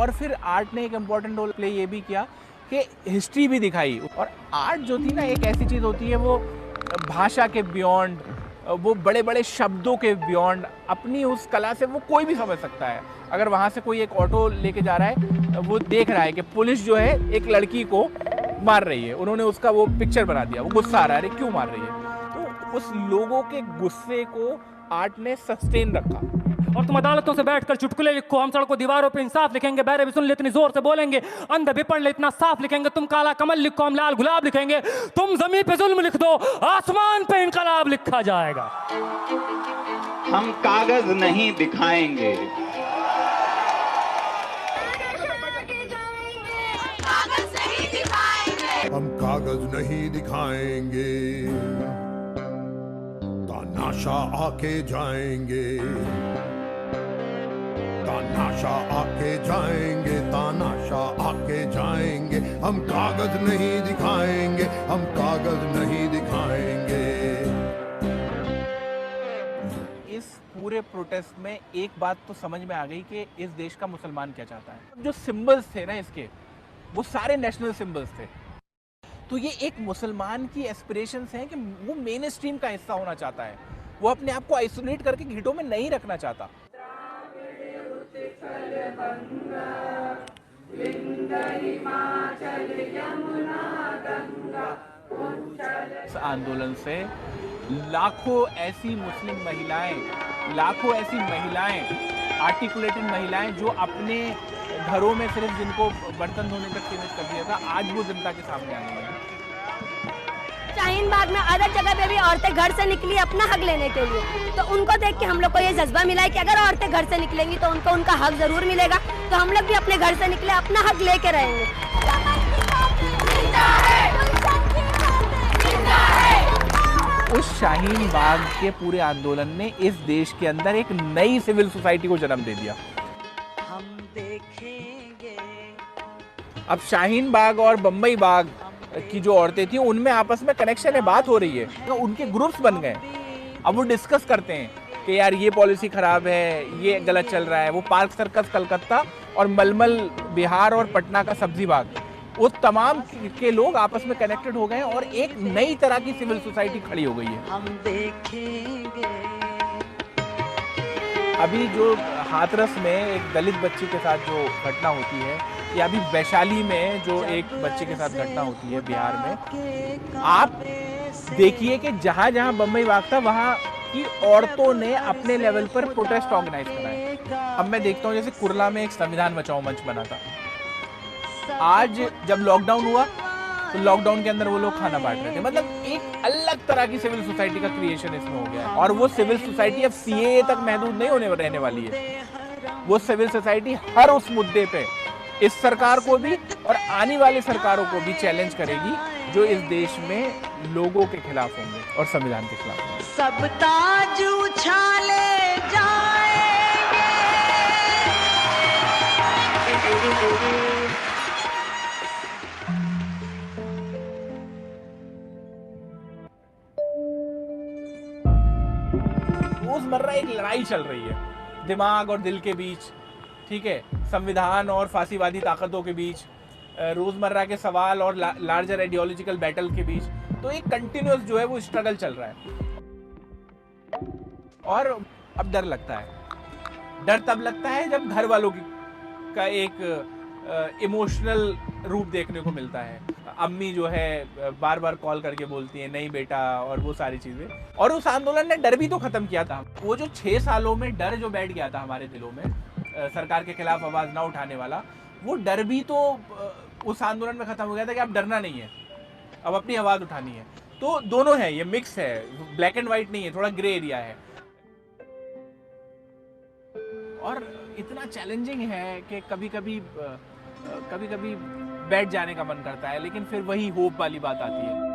और फिर आर्ट ने एक इम्पॉर्टेंट रोल प्ले ये भी किया कि हिस्ट्री भी दिखाई। और आर्ट जो थी ना एक ऐसी चीज़ होती है वो भाषा के बियॉन्ड, वो बड़े बड़े शब्दों के बियॉन्ड, अपनी उस कला से वो कोई भी समझ सकता है। अगर वहाँ से कोई एक ऑटो लेके जा रहा है, वो देख रहा है कि पुलिस जो है एक लड़की को मार रही है, उन्होंने उसका वो पिक्चर बना दिया, वो गुस्सा आ रहा है, अरे क्यों मार रही है। तो उस लोगों के गुस्से को आर्ट ने सस्टेन रखा। और तुम अदालतों से बैठकर चुटकुले लिखो, हम सड़कों दीवारों पे इंसाफ लिखेंगे, बहरे भी सुन ले इतनी जोर से बोलेंगे, अंधे भी पढ़ ले इतना साफ लिखेंगे, तुम काला कमल लिखो हम लाल गुलाब लिखेंगे, तुम जमीन पे जुल्म लिख दो आसमान पे इनकलाब लिखा जाएगा। हम कागज नहीं दिखाएंगे, हम कागज नहीं दिखाएंगे, तानाशा आके जाएंगे, तानाशा आके जाएंगे, तानाशा आके जाएंगे। हम कागज नहीं दिखाएंगे, हम कागज नहीं दिखाएंगे। इस पूरे प्रोटेस्ट में एक बात तो समझ में आ गई कि इस देश का मुसलमान क्या चाहता है। जो सिंबल्स थे ना इसके, वो सारे नेशनल सिंबल्स थे। तो ये एक मुसलमान की एस्पिरेशंस हैं कि वो मेन स्ट्रीम का हिस्सा होना चाहता है, वो अपने आप को आइसोलेट करके घीटों में नहीं रखना चाहता। इस आंदोलन से लाखों ऐसी मुस्लिम महिलाएं लाखों ऐसी महिलाएं, आर्टिकुलेटेड महिलाएं जो अपने घरों में सिर्फ जिनको बर्तन धोने तक सीमित कर दिया था, आज वो जनता के सामने आ गई है। शाहीन बाग में अदर जगह पे भी औरतें घर से निकली अपना हक लेने के लिए, तो उनको देख के हम लोग को ये जज्बा मिला है कि अगर औरतें घर से निकलेंगी तो उनको उनका हक जरूर मिलेगा। तो हम लोग भी अपने घर से निकले अपना हक लेके रहेंगे। उस शाहीन बाग के पूरे आंदोलन ने इस देश के अंदर एक नई सिविल सोसाइटी को जन्म दे दिया। अब शाहीन बाग और बम्बई बाग की जो औरतें थी उनमें आपस में कनेक्शन है, बात हो रही है, तो उनके ग्रुप्स बन गए। अब वो डिस्कस करते हैं कि यार ये पॉलिसी खराब है, ये गलत चल रहा है। वो पार्क सर्कस कलकत्ता और मलमल बिहार और पटना का सब्जी बाग, वो तमाम के लोग आपस में कनेक्टेड हो गए और एक नई तरह की सिविल सोसाइटी खड़ी हो गई है। हम देखेंगे। अभी जो हाथरस में एक दलित बच्ची के साथ जो घटना होती है, या अभी वैशाली में जो एक बच्चे के साथ घटना होती है बिहार में, आप देखिए कि जहां जहां बम्बई बाग था वहां की औरतों ने अपने लेवल पर प्रोटेस्ट ऑर्गेनाइज करा है। अब मैं देखता हूं जैसे कुर्ला में एक संविधान बचाओ मंच बना था। आज जब लॉकडाउन हुआ तो लॉकडाउन के अंदर वो लोग खाना बांट रहे थे। मतलब एक अलग तरह की सिविल सोसाइटी का क्रिएशन इसमें हो गया है। और वो सिविल सोसाइटी अब सीएए तक महदूद नहीं रहने वाली है। वो सिविल सोसाइटी हर उस मुद्दे पे इस सरकार को भी और आने वाली सरकारों को भी चैलेंज करेगी जो इस देश में लोगों के खिलाफ होंगे और संविधान के खिलाफ होंगे। सब ताज उछाले जाएंगे। रोजमर्रा एक लड़ाई चल रही है दिमाग और दिल के बीच, ठीक है, संविधान और फांसीवादी ताकतों के बीच, रोजमर्रा के सवाल और लार्जर आइडियोलॉजिकल बैटल के बीच। तो एक कंटिन्यूअस जो है वो स्ट्रगल चल रहा है। और अब डर लगता है। डर तब लगता है जब घर वालों का एक इमोशनल रूप देखने को मिलता है। अम्मी जो है बार बार कॉल करके बोलती है नहीं बेटा, और वो सारी चीजें। और उस आंदोलन ने डर भी तो खत्म किया था। वो जो 6 सालों में डर जो बैठ गया था हमारे दिलों में, सरकार के खिलाफ आवाज ना उठाने वाला, वो डर भी तो उस आंदोलन में खत्म हो गया था कि अब डरना नहीं है, अब अपनी आवाज उठानी है। तो दोनों है, ये मिक्स है, ब्लैक एंड व्हाइट नहीं है, थोड़ा ग्रे एरिया है। और इतना चैलेंजिंग है कि कभी कभी बैठ जाने का मन करता है, लेकिन फिर वही होप वाली बात आती है।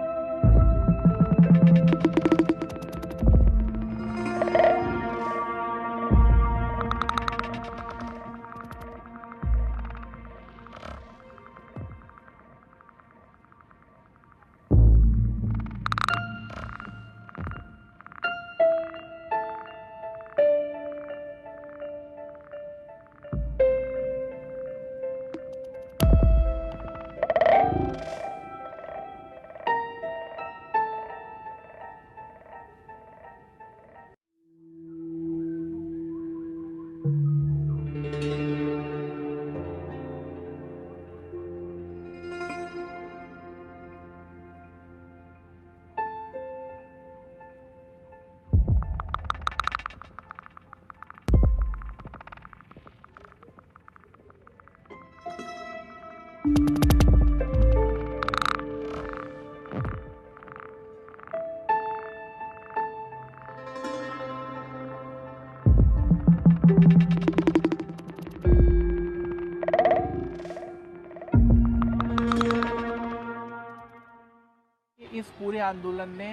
इस पूरे आंदोलन ने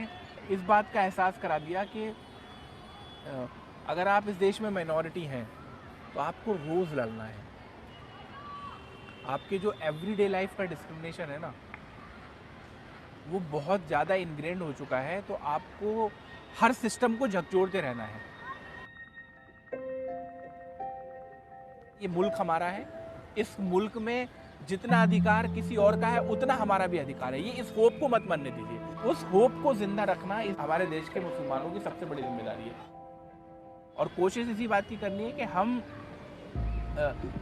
इस बात का एहसास करा दिया कि अगर आप इस देश में माइनॉरिटी हैं तो आपको रोज लड़ना है। आपके जो एवरीडे लाइफ का डिस्क्रिमिनेशन है ना, वो बहुत ज़्यादा इनग्रेंड हो चुका है। तो आपको हर सिस्टम को झकझोरते रहना है। ये मुल्क हमारा है, इस मुल्क में जितना अधिकार किसी और का है उतना हमारा भी अधिकार है। ये इस होप को मत मरने दीजिए। उस होप को जिंदा रखना हमारे देश के मुसलमानों की सबसे बड़ी जिम्मेदारी है। और कोशिश इसी बात की करनी है कि हम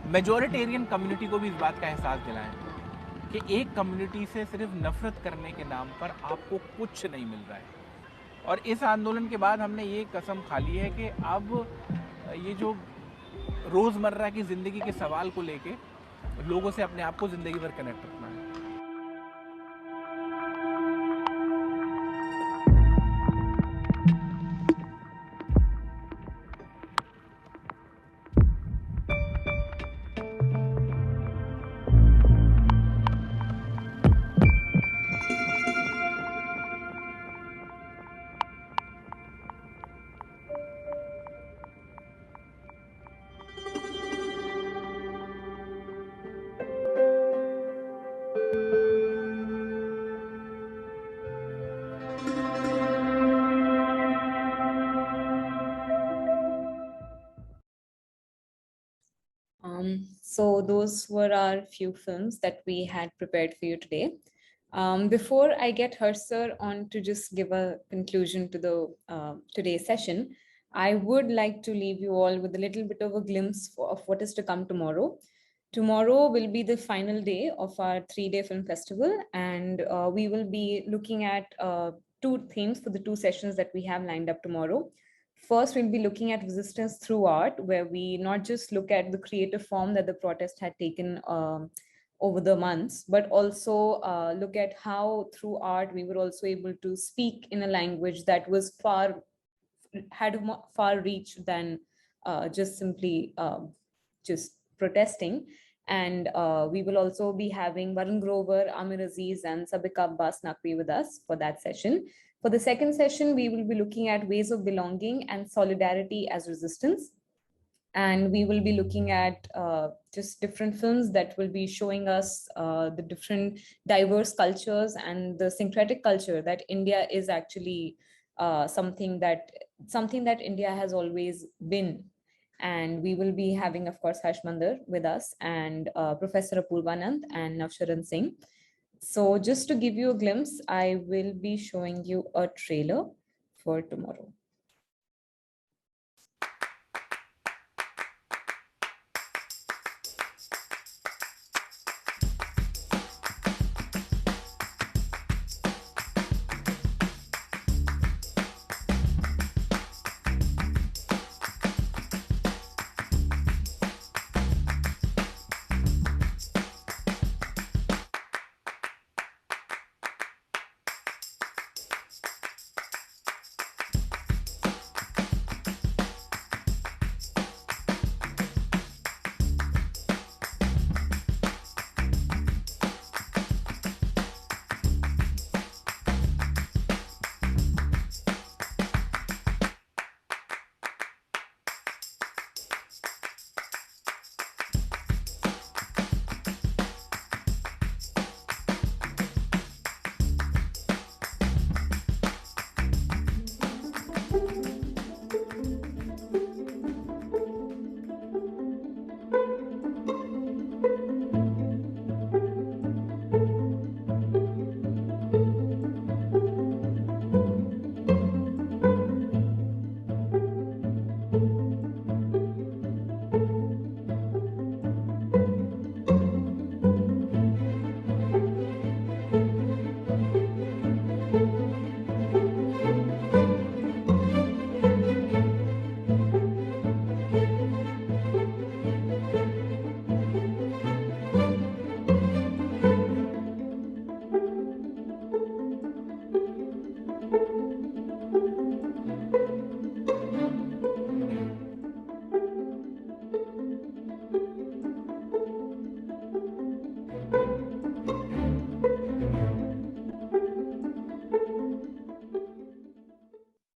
मेजॉरिटेरियन कम्युनिटी को भी इस बात का एहसास दिलाएं कि एक कम्युनिटी से सिर्फ नफरत करने के नाम पर आपको कुछ नहीं मिल रहा है। और इस आंदोलन के बाद हमने ये कसम खा ली है कि अब ये जो रोज़मर्रा की ज़िंदगी के सवाल को लेके लोगों से अपने आप को ज़िंदगी भर कनेक्ट रखना है। So those were our few films that we had prepared for you today. Before I get Harsar on to just give a conclusion to the today's session, I would like to leave you all with a little bit of a glimpse of what is to come tomorrow. Tomorrow will be the final day of our 3-day film festival, and we will be looking at 2 themes for the 2 sessions that we have lined up tomorrow. First, we'll be looking at resistance through art, where we not just look at the creative form that the protest had taken over the months, but also look at how through art we were also able to speak in a language that was had far reach than just simply just protesting. And we will also be having Varun Grover, Amir Aziz, and Sabika Abbas Naqvi with us for that session. For the second session, we will be looking at ways of belonging and solidarity as resistance. And we will be looking at just different films that will be showing us the different diverse cultures and the syncretic culture that India is actually something that India has always been. And we will be having, of course, Harsh Mandar with us, and Professor Apurvanand and Navsharan Singh. So just to give you a glimpse, I will be showing you a trailer for tomorrow.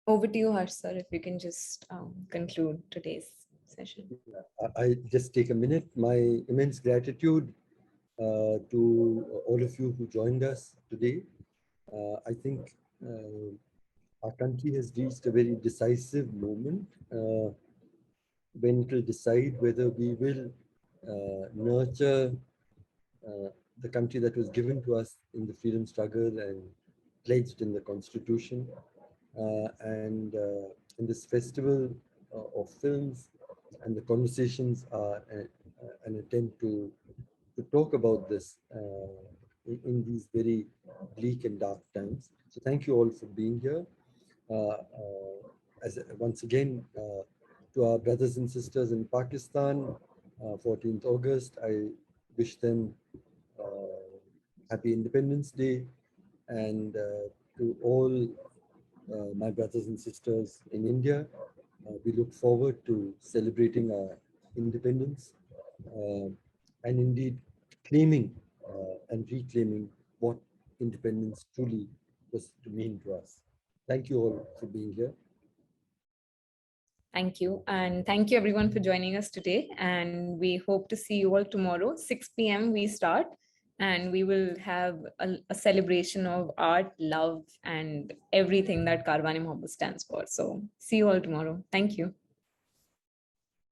Over to you, Harsh, sir, if you can just conclude today's session. I just take a minute. My immense gratitude to all of you who joined us today. I think our country has reached a very decisive moment when it will decide whether we will nurture the country that was given to us in the freedom struggle and pledged in the Constitution. And in this festival of films, and the conversations are an attempt to talk about this in these very bleak and dark times. So thank you all for being here. Once again, to our brothers and sisters in Pakistan, 14th August, I wish them Happy Independence Day. And to all my brothers and sisters in India, we look forward to celebrating our independence and indeed claiming and reclaiming what independence truly was to mean to us. Thank you all for being here. Thank you. And thank you everyone for joining us today. And we hope to see you all tomorrow, 6 p.m. we start. And we will have a celebration of art, love, and everything that Karwan-e Mohabbat stands for. So see you all tomorrow. Thank you.